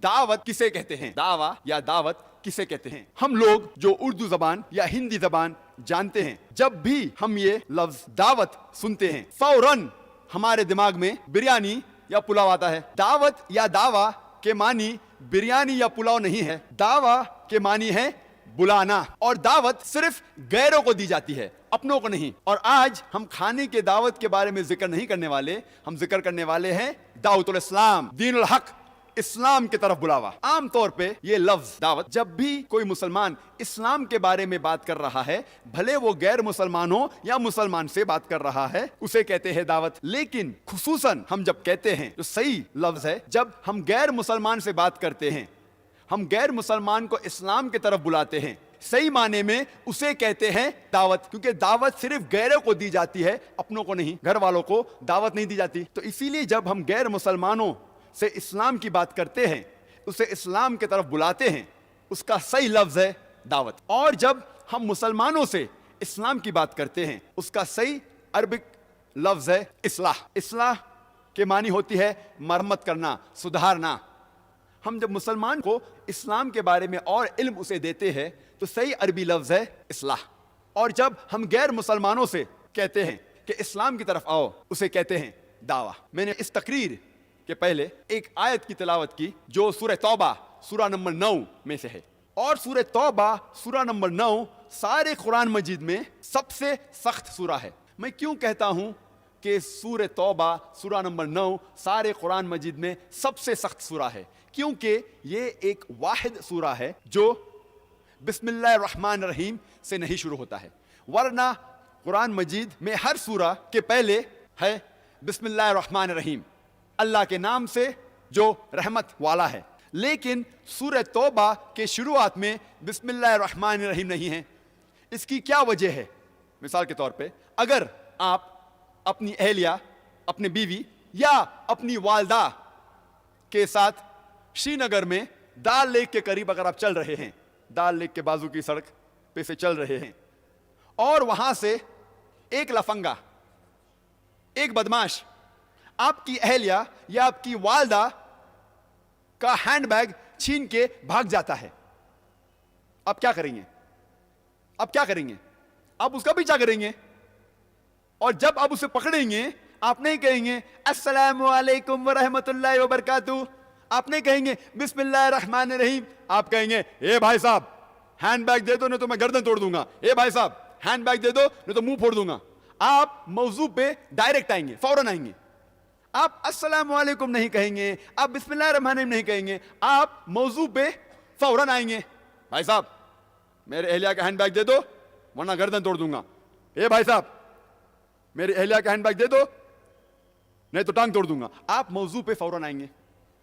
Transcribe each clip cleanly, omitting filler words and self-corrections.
دعوت کسے کہتے ہیں؟ دعویٰ یا دعوت کسے کہتے ہیں؟ ہم لوگ جو اردو زبان یا ہندی زبان جانتے ہیں، جب بھی ہم یہ لفظ دعوت سنتے ہیں فوراً ہمارے دماغ میں بریانی یا پلاؤ آتا ہے۔ دعوت یا دعویٰ کے معنی بریانی یا پلاؤ نہیں ہے، دعویٰ کے معنی ہے بلانا، اور دعوت صرف غیروں کو دی جاتی ہے، اپنوں کو نہیں۔ اور آج ہم کھانے کے دعوت کے بارے میں ذکر نہیں کرنے والے، ہم ذکر کرنے والے ہیں دعوت الاسلام، دین الحق، اسلام کی طرف بلاوا۔ عام طور پہ یہ لفظ دعوت جب بھی کوئی مسلمان اسلام کے بارے میں بات کر رہا ہے، بھلے وہ غیر مسلمان ہو یا مسلمان سے بات کر رہا ہے، اسے کہتے ہیں دعوت۔ لیکن خصوصاً ہم جب کہتے ہیں تو صحیح لفظ ہے جب ہم غیر مسلمان سے بات کرتے ہیں، ہم غیر مسلمان کو اسلام کی طرف بلاتے ہیں، صحیح معنی میں اسے کہتے ہیں دعوت، کیونکہ دعوت صرف غیروں کو دی جاتی ہے، اپنوں کو نہیں، گھر والوں کو دعوت نہیں دی جاتی۔ تو اسی لیے جب ہم غیر مسلمانوں سے اسلام کی بات کرتے ہیں، اسے اسلام کی طرف بلاتے ہیں، اس کا صحیح لفظ ہے دعوت۔ اور جب ہم مسلمانوں سے اسلام کی بات کرتے ہیں، اس کا صحیح عربک لفظ ہے اصلاح۔ اصلاح کے معنی ہوتی ہے مرمت کرنا، سدھارنا۔ ہم جب مسلمان کو اسلام کے بارے میں اور علم اسے دیتے ہیں تو صحیح عربی لفظ ہے اصلاح۔ اور جب ہم غیر مسلمانوں سے کہتے ہیں کہ اسلام کی طرف آؤ، اسے کہتے ہیں دعویٰ۔ میں نے اس تقریر کے پہلے ایک آیت کی تلاوت کی جو سورہ توبہ سورہ نمبر 9 میں سے ہے، اور سورہ توبہ سورہ نمبر 9 سارے قرآن مجید میں سب سے سخت سورہ ہے۔ میں کیوں کہتا ہوں کہ سورہ توبہ سورہ نمبر 9 سارے قرآن مجید میں سب سے سخت سورہ ہے؟ کیونکہ یہ ایک واحد سورہ ہے جو بسم اللہ الرحمن الرحیم سے نہیں شروع ہوتا ہے، ورنہ قرآن مجید میں ہر سورہ کے پہلے ہے بسم اللہ الرحمن الرحیم، اللہ کے نام سے جو رحمت والا ہے۔ لیکن سورہ توبہ کے شروعات میں بسم اللہ الرحمن الرحیم نہیں ہے۔ اس کی کیا وجہ ہے؟ مثال کے طور پہ اگر آپ اپنی اہلیہ، اپنی بیوی یا اپنی والدہ کے ساتھ شری نگر میں ڈال لیک کے قریب اگر آپ چل رہے ہیں، ڈال لیک کے بازو کی سڑک پہ سے چل رہے ہیں، اور وہاں سے ایک لفنگا، ایک بدماش آپ کی اہلیہ یا آپ کی والدہ کا ہینڈ بیگ چھین کے بھاگ جاتا ہے، آپ کیا کریں گے؟ آپ کیا کریں گے؟ آپ اس کا پیچھا کریں گے، اور جب آپ اسے پکڑیں گے آپ نہیں کہیں گے السلام علیکم ورحمۃ اللہ وبرکاتہ، آپ نہیں کہیں گے بسم اللہ الرحمن الرحیم، آپ کہیں گے اے بھائی صاحب ہینڈ بیگ دے دو نہیں تو میں گردن توڑ دوں گا، اے بھائی صاحب ہینڈ بیگ دے دو نہیں تو منہ پھوڑ دوں گا۔ آپ موضوع پہ ڈائریکٹ آئیں گے، فوراً آئیں گے۔ آپ السلام علیکم نہیں کہیں گے، آپ بسم اللہ الرحمن الرحیم نہیں کہیں گے، آپ موضوع پہ فوراً آئیں گے۔ بھائی صاحب میرے اہلیہ کا ہینڈ بیگ دے دو ورنہ گردن توڑ دوں گا، اے بھائی صاحب میری اہلیہ کا ہینڈ بیگ دے دو نہیں تو ٹانگ توڑ دوں گا۔ آپ موضوع پہ فوراً آئیں گے۔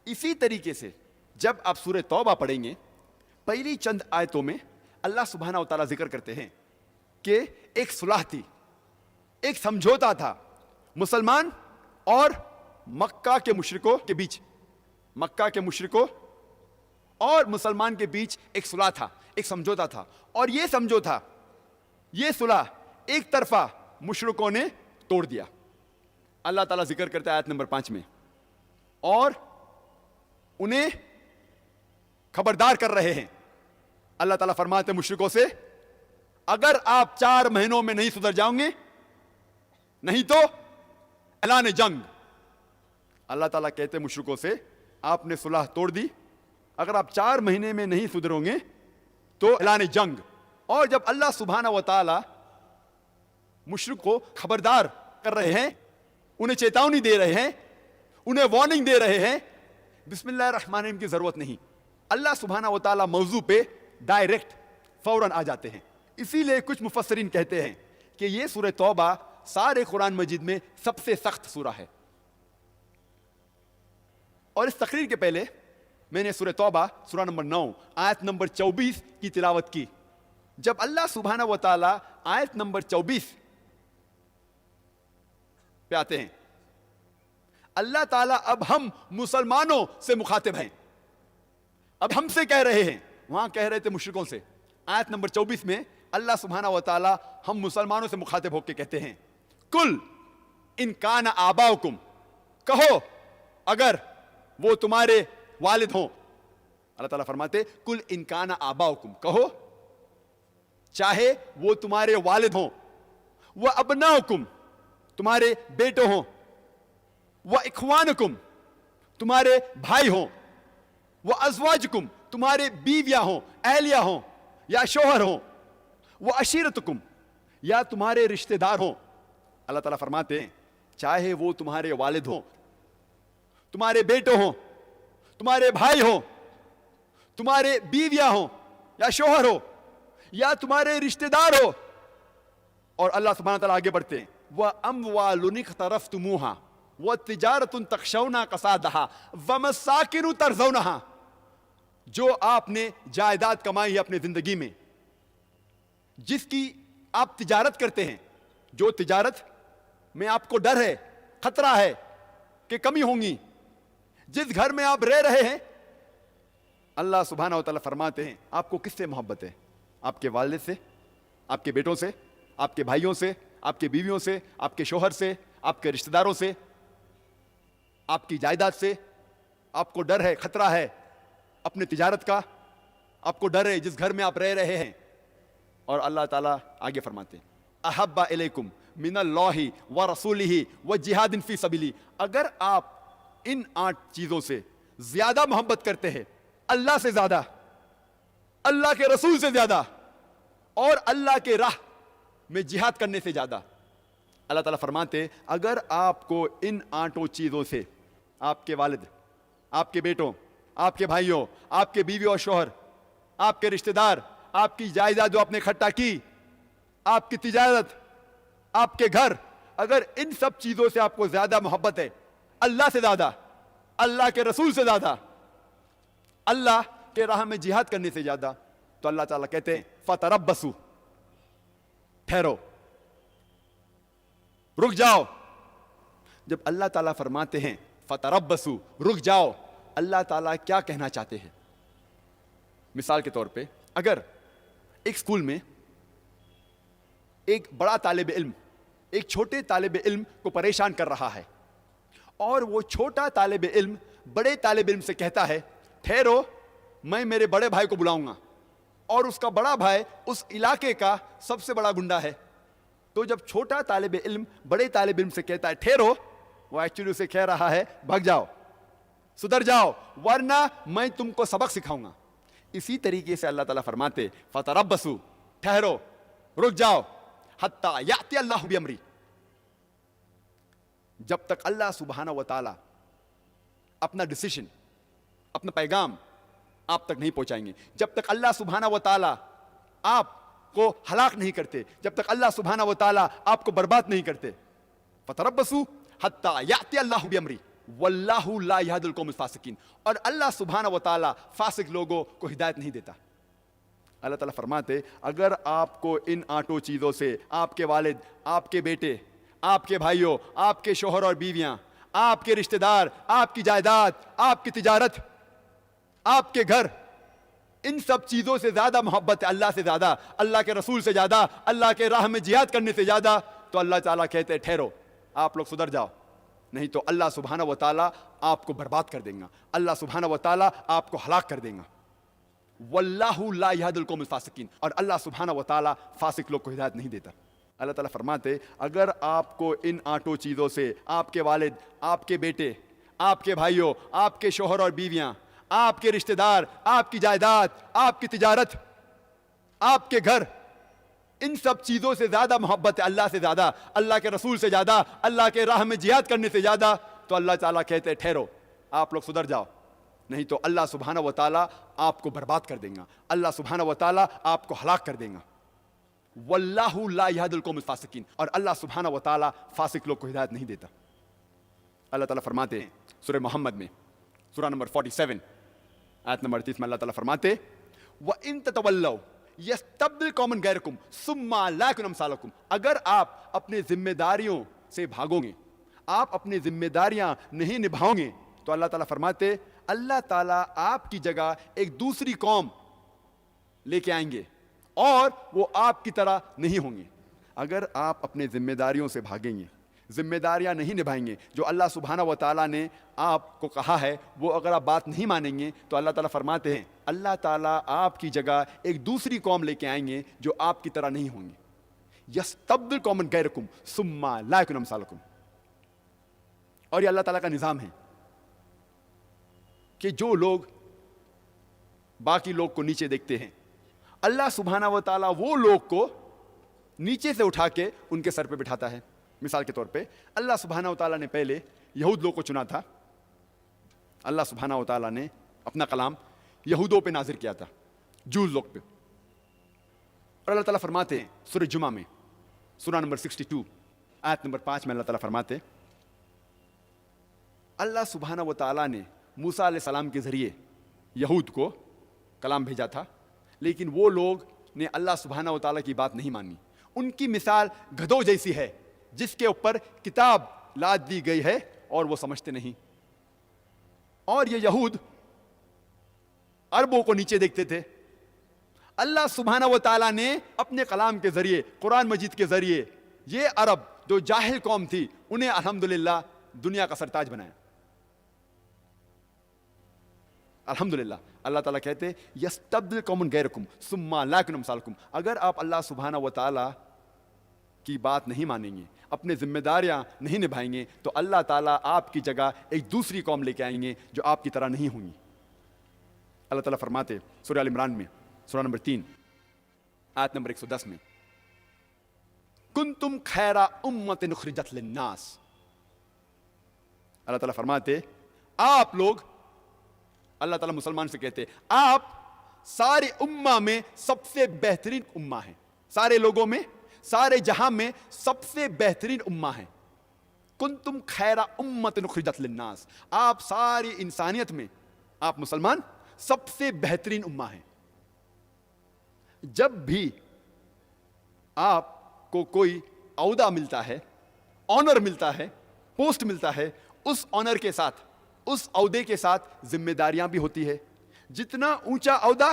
اسی طریقے سے جب آپ سورہ توبہ پڑھیں گے، پہلی چند آیتوں میں اللہ سبحانہ و تعالیٰ ذکر کرتے ہیں کہ ایک صلح تھی، ایک سمجھوتا تھا مسلمان اور مکہ کے مشرکوں کے بیچ، مکہ کے مشرکوں اور مسلمان کے بیچ ایک صلح تھا، ایک سمجھوتا تھا، اور یہ سمجھوتا، یہ صلح ایک طرفہ مشرکوں نے توڑ دیا۔ اللہ تعالیٰ ذکر کرتا ہے آیت نمبر 5 میں، اور انہیں خبردار کر رہے ہیں۔ اللہ تعالیٰ فرماتے ہیں مشرکوں سے اگر آپ 4 مہینوں میں نہیں سدھر جاؤں گے نہیں تو اعلان جنگ۔ اللہ تعالیٰ کہتے ہیں مشرکوں سے آپ نے صلح توڑ دی، اگر آپ 4 مہینے میں نہیں سدھرو گے تو اعلان جنگ۔ اور جب اللہ سبحانہ و تعالیٰ مشرک کو خبردار کر رہے ہیں، انہیں چیتاونی دے رہے ہیں، انہیں وارننگ دے رہے ہیں، بسم اللہ الرحمن الرحیم کی ضرورت نہیں، اللہ سبحانہ و تعالیٰ موضوع پہ ڈائریکٹ فوراً آ جاتے ہیں۔ اسی لیے کچھ مفسرین کہتے ہیں کہ یہ سورہ توبہ سارے قرآن مجید میں سب سے سخت سورہ ہے۔ اور اس تقریر کے پہلے میں نے سورہ توبہ سورہ نمبر 9 آیت نمبر 24 کی تلاوت کی۔ جب اللہ سبحانہ و تعالیٰ آیت نمبر 24 پہ آتے ہیں، اللہ تعالیٰ اب ہم مسلمانوں سے مخاطب ہیں، اب ہم سے کہہ رہے ہیں، وہاں کہہ رہے تھے مشرکوں سے۔ آیت نمبر 24 میں اللہ سبحانہ و تعالیٰ ہم مسلمانوں سے مخاطب ہو کے کہتے ہیں کل ان کان آباؤکم، کہو اگر وہ تمہارے والد ہوں، اللہ تعالیٰ فرماتے کل ان کان آباؤکم، کہو چاہے وہ تمہارے والد ہوں، وہ ابناؤکم تمہارے بیٹے ہوں، وہ اخوانکم تمہارے بھائی ہوں، وہ ازواجکم تمہارے بیویاں ہوں، اہلیہ ہوں یا شوہر ہوں، وہ عشیرتکم یا تمہارے رشتہ دار ہوں. اللہ تعالیٰ فرماتے ہیں چاہے وہ تمہارے والد ہوں، تمہارے بیٹے ہوں، تمہارے بھائی ہوں، تمہارے بیویاں ہوں یا شوہر ہو یا تمہارے رشتہ دار ہو. اور اللہ سبحانہ تعالیٰ آگے بڑھتے ہیں وَأَمْوَالٌ اقْتَرَفْتُمُوهَا وَتِجَارَةٌ تَخْشَوْنَ كَسَادَهَا وَمَسَاكِنُ تَرْضَوْنَهَا، جو آپ نے جائیداد کمائی ہے اپنے زندگی میں، جس کی آپ تجارت کرتے ہیں، جو تجارت میں آپ کو ڈر ہے، خطرہ ہے کہ کمی ہوں گی، جس گھر میں آپ رہ رہے ہیں، اللہ سبحانہ و تعالیٰ فرماتے ہیں آپ کو کس سے محبت ہے؟ آپ کے والد سے، آپ کے بیٹوں سے، آپ کے بھائیوں سے، آپ کے بیویوں سے، آپ کے شوہر سے، آپ کے رشتہ داروں سے، آپ کی جائیداد سے. آپ کو ڈر ہے، خطرہ ہے اپنے تجارت کا، آپ کو ڈر ہے جس گھر میں آپ رہ رہے ہیں. اور اللہ تعالیٰ آگے فرماتے ہیں احب الیکم من اللہ ورسولہ وجہاد فی سبیلہ، اگر آپ ان 8 چیزوں سے زیادہ محبت کرتے ہیں، اللہ سے زیادہ، اللہ کے رسول سے زیادہ، اور اللہ کے راہ میں جہاد کرنے سے زیادہ، اللہ تعالیٰ فرماتے ہیں اگر آپ کو ان 8 چیزوں سے آپ کے والد، آپ کے بیٹوں، آپ کے بھائیوں، آپ کے بیوی اور شوہر، آپ کے رشتہ دار، آپ کی جائیداد جو آپ نے اکٹھا کی، آپ کی تجارت، آپ کے گھر، اگر ان سب چیزوں سے آپ کو زیادہ محبت ہے، اللہ سے زیادہ، اللہ کے رسول سے زیادہ، اللہ کے راہ میں جہاد کرنے سے زیادہ، تو اللہ تعالیٰ کہتے ہیں فتربصوا، ٹھہرو، رک جاؤ. جب اللہ تعالیٰ فرماتے ہیں فتربصوا، رک جاؤ، اللہ تعالیٰ کیا کہنا چاہتے ہیں؟ مثال کے طور پہ اگر ایک سکول میں ایک بڑا طالب علم ایک چھوٹے طالب علم کو پریشان کر رہا ہے، اور وہ چھوٹا طالب علم بڑے طالب علم سے کہتا ہے ٹھہرو، میں میرے بڑے بھائی کو بلاؤں گا، اور اس کا بڑا بھائی اس علاقے کا سب سے بڑا گنڈا ہے. تو جب چھوٹا طالب علم بڑے طالب علم سے کہتا ہے ٹھہرو، وہ ایکچولی اسے کہہ رہا ہے بھگ جاؤ، سدھر جاؤ، ورنہ میں تم کو سبق سکھاؤں گا. اسی طریقے سے اللہ تعالیٰ فرماتے فتربصوا، ٹھہرو، رک جاؤ، حتی یأتی اللہ بامری، جب تک اللہ سبحانہ و تعالیٰ اپنا ڈیسیشن، اپنا پیغام آپ تک نہیں پہنچائیں گے، جب تک اللہ سبحانہ و تعالیٰ آپ کو ہلاک نہیں کرتے، جب تک اللہ سبحانہ و تعالیٰ آپ کو برباد نہیں کرتے. فتربصوا حتی یأتی اللہ بامری واللہ لا یہدی القوم الفاسقین، اور اللہ سبحانہ و تعالیٰ فاسق لوگوں کو ہدایت نہیں دیتا. اللہ تعالیٰ فرماتے اگر آپ کو ان 8 چیزوں سے آپ کے والد، آپ کے بیٹے، آپ کے بھائیوں، آپ کے شوہر اور بیویاں، آپ کے رشتہ دار، آپ کی جائیداد، آپ کی تجارت، آپ کے گھر، ان سب چیزوں سے زیادہ محبت ہے، اللہ سے زیادہ، اللہ کے رسول سے زیادہ، اللہ کے راہ میں جہاد کرنے سے زیادہ، تو اللہ تعالیٰ کہتے ہیں ٹھہرو، آپ لوگ سدھر جاؤ، نہیں تو اللہ سبحانہ و تعالیٰ آپ کو برباد کر دیں گا، اللہ سبحانہ و تعالیٰ آپ کو ہلاک کر دیں گا. واللہ لا یہدی القوم الفاسقین، اور اللہ سبحانہ و تعالیٰ فاسق لوگ کو ہدایت نہیں دیتا. اللہ تعالیٰ فرماتے اگر آپ کو ان 8 چیزوں سے آپ کے والد، آپ کے بیٹے، آپ کے بھائیوں، آپ کے شوہر اور بیویاں، آپ کے رشتہ دار، آپ کی جائیداد، آپ کی تجارت، آپ کے گھر، ان سب چیزوں سے زیادہ محبت ہے، اللہ سے زیادہ، اللہ کے رسول سے زیادہ، اللہ کے راہ میں جہاد کرنے سے زیادہ، تو اللہ تعالیٰ کہتے ہیں ٹھہرو، آپ لوگ سدھر جاؤ، نہیں تو اللہ سبحانہ و تعالیٰ آپ کو برباد کر دیں گا، اللہ سبحانہ و تعالیٰ آپ کو ہلاک کر دیں گا. واللہ لا یہدی القوم الفاسقین، اور اللہ سبحانہ و تعالیٰ فاسق لوگ کو ہدایت نہیں دیتا. اللہ تعالیٰ فرماتے ہیں سورہ محمد میں، سورہ نمبر 47 آیت نمبر 30 میں اللہ تعالیٰ فرماتے وَإِن تَتَوَلَّوْا يَسْتَبْدِلْ قَوْمًا غَيْرَكُمْ ثُمَّ لَا يَكُونُوا أَمْثَالَكُمْ، اگر آپ اپنے ذمہ داریوں سے بھاگو گے، آپ اپنی ذمہ داریاں نہیں نبھاؤ گے، تو اللہ تعالیٰ فرماتے اللہ تعالیٰ آپ کی جگہ ایک دوسری قوم لے کے آئیں گے اور وہ آپ کی طرح نہیں ہوں گے. اگر آپ اپنے ذمہ داریوں سے بھاگیں گے، ذمہ داریاں نہیں نبھائیں گے جو اللہ سبحانہ و تعالیٰ نے آپ کو کہا ہے، وہ اگر آپ بات نہیں مانیں گے تو اللہ تعالیٰ فرماتے ہیں اللہ تعالیٰ آپ کی جگہ ایک دوسری قوم لے کے آئیں گے جو آپ کی طرح نہیں ہوں گے، یستبدل قوما غیرکم ثم لا یکونوا امثالکم۔ اور یہ اللہ تعالیٰ کا نظام ہے کہ جو لوگ باقی لوگ کو نیچے دیکھتے ہیں، اللہ سبحانہ و تعالیٰ وہ لوگ کو نیچے سے اٹھا کے ان کے سر پہ بٹھاتا ہے۔ مثال کے طور پہ اللہ سبحانہ و تعالیٰ نے پہلے یہود لوگ کو چنا تھا، اللہ سبحانہ و تعالیٰ نے اپنا کلام یہودوں پہ نازل کیا تھا، جوز لوگ پہ۔ اور اللہ تعالیٰ فرماتے ہیں سورہ جمعہ میں، سورہ نمبر 62 آیت نمبر 5 میں اللہ تعالیٰ فرماتے ہیں اللہ سبحانہ و تعالیٰ نے موسیٰ علیہ السلام کے ذریعے یہود کو کلام بھیجا تھا، لیکن وہ لوگ نے اللہ سبحانہ و تعالیٰ کی بات نہیں مانی۔ ان کی مثال گدھوں جیسی ہے جس کے اوپر کتاب لاد دی گئی ہے اور وہ سمجھتے نہیں۔ اور یہ یہود عربوں کو نیچے دیکھتے تھے، اللہ سبحانہ و تعالیٰ نے اپنے کلام کے ذریعے، قرآن مجید کے ذریعے یہ عرب جو جاہل قوم تھی انہیں الحمدللہ دنیا کا سرتاج بنایا۔ الحمدللہ اللہ تعالیٰ کہتے یستبدل قوما غیرکم ثم لا یکونوا امثالکم، اگر آپ اللہ سبحانہ و تعالیٰ کی بات نہیں مانیں گے، اپنے ذمہ داریاں نہیں نبھائیں گے، تو اللہ تعالیٰ آپ کی جگہ ایک دوسری قوم لے کے آئیں گے جو آپ کی طرح نہیں ہوں گی۔ اللہ تعالیٰ فرماتے سورہ آل عمران میں سورہ نمبر 3 آیت نمبر 110 میں کنتم خیر امۃ اخرجت للناس، اللہ تعالیٰ فرماتے آپ لوگ، اللہ تعالیٰ مسلمان سے کہتے آپ سارے امہ میں سب سے بہترین امہ ہیں، سارے لوگوں میں، سارے جہاں میں سب سے بہترین امہ ہیں۔ کنتم خیر امۃ اخرجت للناس، آپ ساری انسانیت میں، آپ مسلمان سب سے بہترین امہ ہیں۔ جب بھی آپ کو کوئی عہدہ ملتا ہے، آنر ملتا ہے، پوسٹ ملتا ہے، اس آنر کے ساتھ، اس عہدے کے ساتھ ذمہ داریاں بھی ہوتی ہے۔ جتنا اونچا عہدہ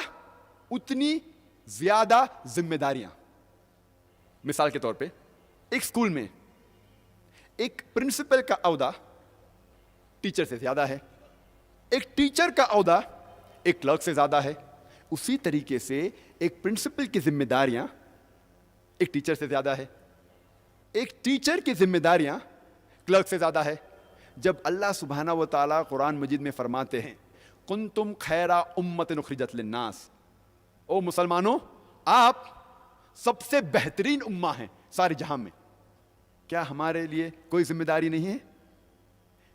اتنی زیادہ ذمہ داریاں۔ مثال کے طور پہ ایک اسکول میں ایک پرنسپل کا عہدہ ٹیچر سے زیادہ ہے، ایک ٹیچر کا عہدہ ایک کلرک سے زیادہ ہے، اسی طریقے سے ایک پرنسپل کی ذمہ داریاں ایک ٹیچر سے زیادہ ہے، ایک ٹیچر کی ذمہ داریاں کلرک سے زیادہ ہے۔ جب اللہ سبحانہ و تعالیٰ قرآن مجید میں فرماتے ہیں کنتم خیر امۃ اخرجت للناس، او مسلمانوں آپ سب سے بہترین امہ ہیں سارے جہاں میں، کیا ہمارے لیے کوئی ذمہ داری نہیں ہے؟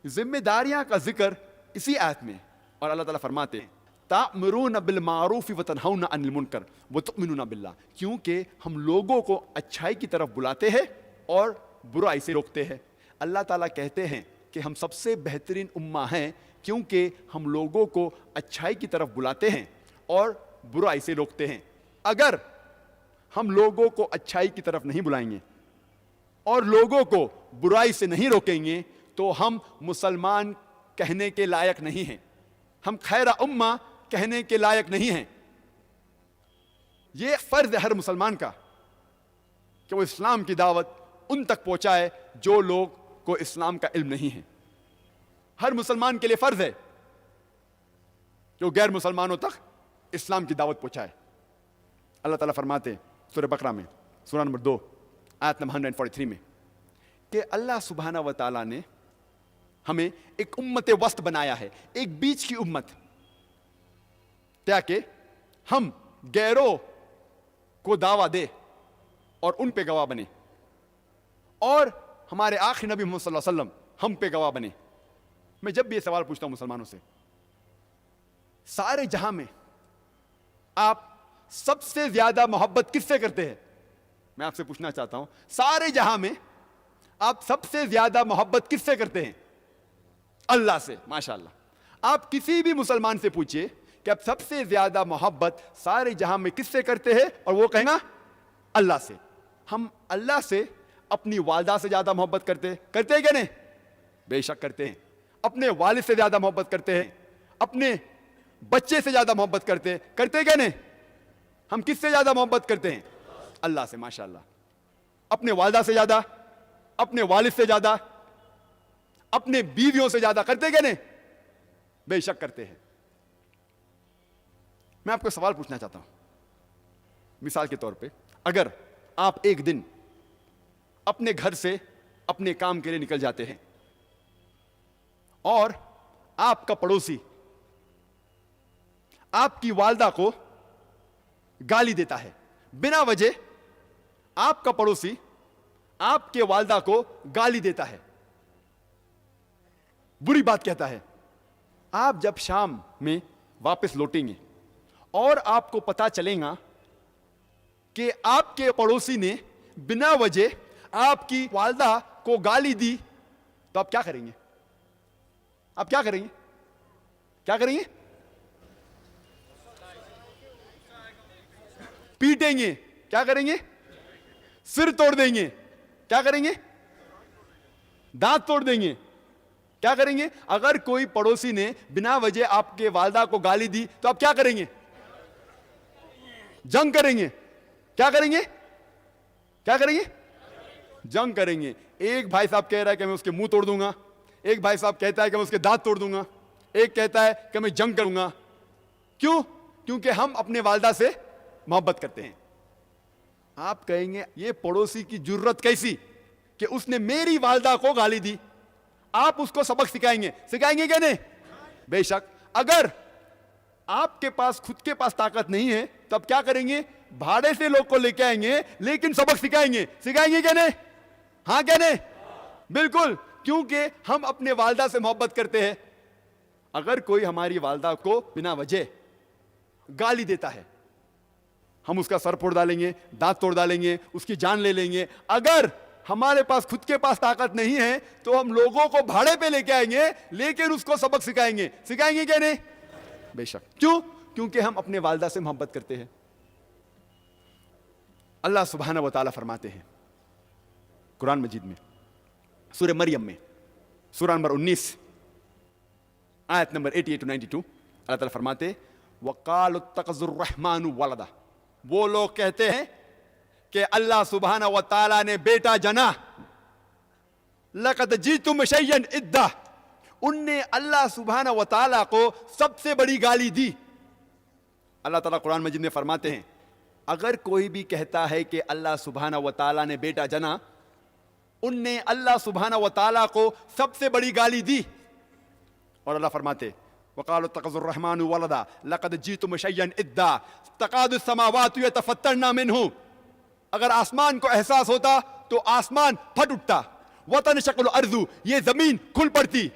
ذمہ داریاں کا ذکر اسی آیت میں، اور اللہ تعالیٰ فرماتے ہیں تأمرون بالمعروف وتنہون عن المنکر وتؤمنون باللہ، کیونکہ ہم لوگوں کو اچھائی کی طرف بلاتے ہیں اور برائی سے روکتے ہیں۔ اللہ تعالیٰ کہتے ہیں کہ ہم سب سے بہترین امہ ہیں کیونکہ ہم لوگوں کو اچھائی کی طرف بلاتے ہیں اور برائی سے روکتے ہیں۔ اگر ہم لوگوں کو اچھائی کی طرف نہیں بلائیں گے اور لوگوں کو برائی سے نہیں روکیں گے تو ہم مسلمان کہنے کے لائق نہیں ہیں، ہم خیر امہ کہنے کے لائق نہیں ہیں۔ یہ فرض ہے ہر مسلمان کا کہ وہ اسلام کی دعوت ان تک پہنچائے جو لوگ کو اسلام کا علم نہیں ہے۔ ہر مسلمان کے لیے فرض ہے کہ وہ غیر مسلمانوں تک اسلام کی دعوت پہنچائے۔ اللہ تعالیٰ فرماتے سورہ بقرہ میں سورہ نمبر 2 آیت نمبر 143 میں کہ اللہ سبحانہ و تعالیٰ نے ہمیں ایک امت وسط بنایا ہے، ایک بیچ کی امت، تاکہ ہم غیروں کو دعویٰ دے اور ان پہ گواہ بنے، اور ہمارے آخری نبی محمد صلی اللہ علیہ وسلم ہم پہ گواہ بنے۔ میں جب بھی یہ سوال پوچھتا ہوں مسلمانوں سے، سارے جہاں میں آپ سب سے زیادہ محبت کس سے کرتے ہیں؟ میں آپ سے پوچھنا چاہتا ہوں، سارے جہاں میں آپ سب سے زیادہ محبت کس سے کرتے ہیں؟ اللہ سے۔ ماشاءاللہ، آپ کسی بھی مسلمان سے پوچھئے کہ آپ سب سے زیادہ محبت سارے جہاں میں کس سے کرتے ہیں، اور وہ کہیں گا اللہ سے۔ ہم اللہ سے اپنی والدہ سے زیادہ محبت کرتے ہیں کہ نہیں؟ بے شک کرتے ہیں۔ اپنے والد سے زیادہ محبت کرتے ہیں، اپنے بچے سے زیادہ محبت کرتے ہیں کہ نہیں؟ ہم کس سے زیادہ محبت کرتے ہیں؟ اللہ سے۔ ماشاءاللہ، اپنے والدہ سے زیادہ، اپنے والد سے زیادہ, اپنے بیویوں سے زیادہ کرتے کہ نہیں؟ بے شک کرتے ہیں. میں آپ کو سوال پوچھنا چاہتا ہوں. مثال کے طور پہ اگر آپ ایک دن اپنے گھر سے اپنے کام کے لیے نکل جاتے ہیں اور آپ کا پڑوسی آپ کی والدہ کو گالی دیتا ہے بنا وجہ, آپ کا پڑوسی آپ کے والدہ کو گالی دیتا ہے, بری بات کہتا ہے. آپ جب شام میں واپس لوٹیں گے اور آپ کو پتا چلے گا کہ آپ کے پڑوسی نے بنا وجہ آپ کی والدہ کو گالی دی, تو آپ کیا کریں گے؟ آپ کیا کریں گے؟ کیا کریں گے؟ پیٹیں گے. کیا کریں گے؟ سر توڑ دیں گے. کیا کریں گے؟ دانت توڑ دیں گے. کیا کریں گے؟ اگر کوئی پڑوسی نے بنا وجہ آپ کے والدہ کو گالی دی تو آپ کیا کریں گے؟ جنگ کریں گے. کیا کریں گے؟ کیا کریں گے؟ جنگ کریں گے. ایک بھائی صاحب کہہ رہا ہے کہ میں اس کے منہ توڑ دوں گا, ایک بھائی صاحب کہتا ہے کہ میں اس کے دانت توڑ دوں گا, ایک کہتا ہے کہ میں جنگ کروں گا. کیوں؟ کیونکہ ہم اپنے والدہ سے محبت کرتے ہیں. آپ کہیں گے یہ پڑوسی کی جرت کیسی کہ اس نے میری والدہ کو گالی دی. آپ اس کو سبق سکھائیں گے, سکھائیں گے کہ نہیں؟ بے شک. اگر آپ کے پاس خود کے پاس طاقت نہیں ہے تو آپ کیا کریں گے؟ بھاڑے سے لوگ کو لے کے آئیں گے, لیکن سبق سکھائیں گے. سکھائیں گے کہ نہیں؟ ہاں کہ نہیں؟ بالکل. کیونکہ ہم اپنے والدہ سے محبت کرتے ہیں. اگر کوئی ہماری والدہ کو بنا وجہ گالی دیتا ہے, ہم اس کا سر پھوڑ ڈالیں گے, دانت توڑ ڈالیں گے, اس کی جان لے لیں گے. اگر ہمارے پاس خود کے پاس طاقت نہیں ہے تو ہم لوگوں کو بھاڑے پہ لے کے آئیں گے, لیکن اس کو سبق سکھائیں گے. سکھائیں گے کہ نہیں؟ بے شک. کیوں؟ کیونکہ ہم اپنے والدہ سے محبت کرتے ہیں. اللہ سبحانہ و تعالیٰ فرماتے ہیں قرآن مجید میں سورہ مریم میں سورہ نمبر 19 آیت نمبر 88-92, اللہ تعالیٰ فرماتے وَقَالُوا اتَّخَذَ الرَّحْمَنُ وَلَدًا. وہ لوگ کہتے ہیں کہ اللہ سبحانہ و تعالیٰ نے بیٹا جنا. لَقَدْ جِئْتُمْ شَيْئًا إِدًّا. ان نے اللہ سبحانہ و تعالیٰ کو سب سے بڑی گالی دی. اللہ تعالیٰ قرآن مجید میں فرماتے ہیں اگر کوئی بھی کہتا ہے کہ اللہ سبحانہ و تعالیٰ نے بیٹا جنا, ان نے اللہ سبحانہ و تعالیٰ کو سب سے بڑی گالی دی. اور اللہ فرماتے وَقَالُوا اتَّخَذَ الرَّحْمَنُ وَلَدًا لَقَدْ جِئْتُمْ شَيْئًا إِدًّا تَكَادُ السَّمَاوَاتُ يَتَفَطَّرْنَ مِنْهُ. اگر آسمان کو احساس ہوتا تو آسمان پھٹ اٹھتا. وَتَنشَقُّ الْأَرْضُ, یہ زمین کھل پڑتی.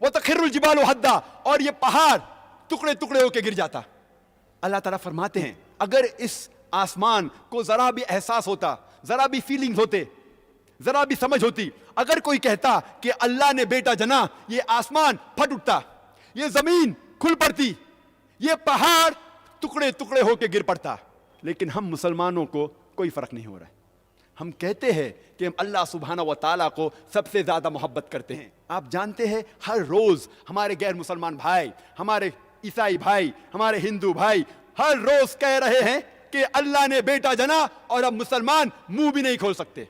وَتَخِرُّ الْجِبَالُ هَدًّا, اور یہ پہاڑ ٹکڑے ٹکڑے ہو کے گر جاتا. اللہ تعالیٰ فرماتے ہیں اگر اس آسمان کو ذرا بھی احساس ہوتا, ذرا بھی فیلنگز ہوتے, ذرا بھی سمجھ ہوتی, اگر کوئی کہتا کہ اللہ نے بیٹا جنا, یہ آسمان پھٹ اٹھتا, یہ زمین کھل پڑتی, یہ پہاڑ ٹکڑے ٹکڑے ہو کے گر پڑتا. لیکن ہم مسلمانوں کو کوئی فرق نہیں ہو رہا ہے. ہم کہتے ہیں کہ ہم اللہ سبحانہ و تعالیٰ کو سب سے زیادہ محبت کرتے ہیں. آپ جانتے ہیں ہر روز ہمارے غیر مسلمان بھائی, ہمارے عیسائی بھائی, ہمارے ہندو بھائی ہر روز کہہ رہے ہیں کہ اللہ نے بیٹا جنا, اور اب مسلمان منہ بھی نہیں کھول سکتے.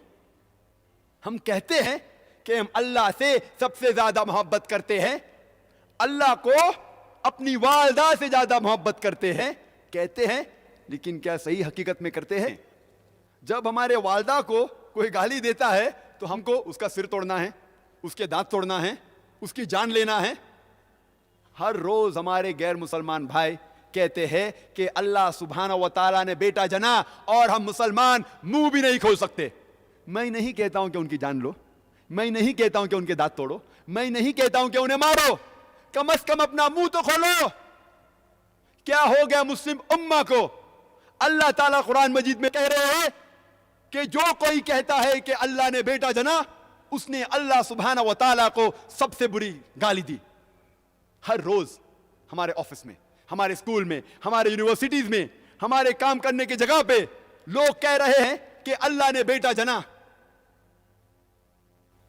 ہم کہتے ہیں کہ ہم اللہ سے سب سے زیادہ محبت کرتے ہیں, اللہ کو اپنی والدہ سے زیادہ محبت کرتے ہیں کہتے ہیں, لیکن کیا صحیح حقیقت میں کرتے ہیں؟ جب ہمارے والدہ کو کوئی گالی دیتا ہے تو ہم کو اس کا سر توڑنا ہے, اس کے دانت توڑنا ہے, اس کی جان لینا ہے. ہر روز ہمارے غیر مسلمان بھائی کہتے ہیں کہ اللہ سبحانہ و تعالیٰ نے بیٹا جنا, اور ہم مسلمان منہ بھی نہیں کھول سکتے. میں نہیں کہتا ہوں کہ ان کی جان لو, میں نہیں کہتا ہوں کہ ان کے دانت توڑو, میں نہیں کہتا ہوں کہ انہیں مارو, کم از کم اپنا منہ تو کھولو. کیا ہو گیا مسلم امہ کو؟ اللہ تعالیٰ قرآن مجید میں کہہ رہے ہیں کہ جو کوئی کہتا ہے کہ اللہ نے بیٹا جنا, اس نے اللہ سبحانہ و تعالیٰ کو سب سے بری گالی دی. ہر روز ہمارے آفس میں, ہمارے اسکول میں, ہمارے یونیورسٹیز میں, ہمارے کام کرنے کی جگہ پہ لوگ کہہ رہے ہیں کہ اللہ نے بیٹا جنا.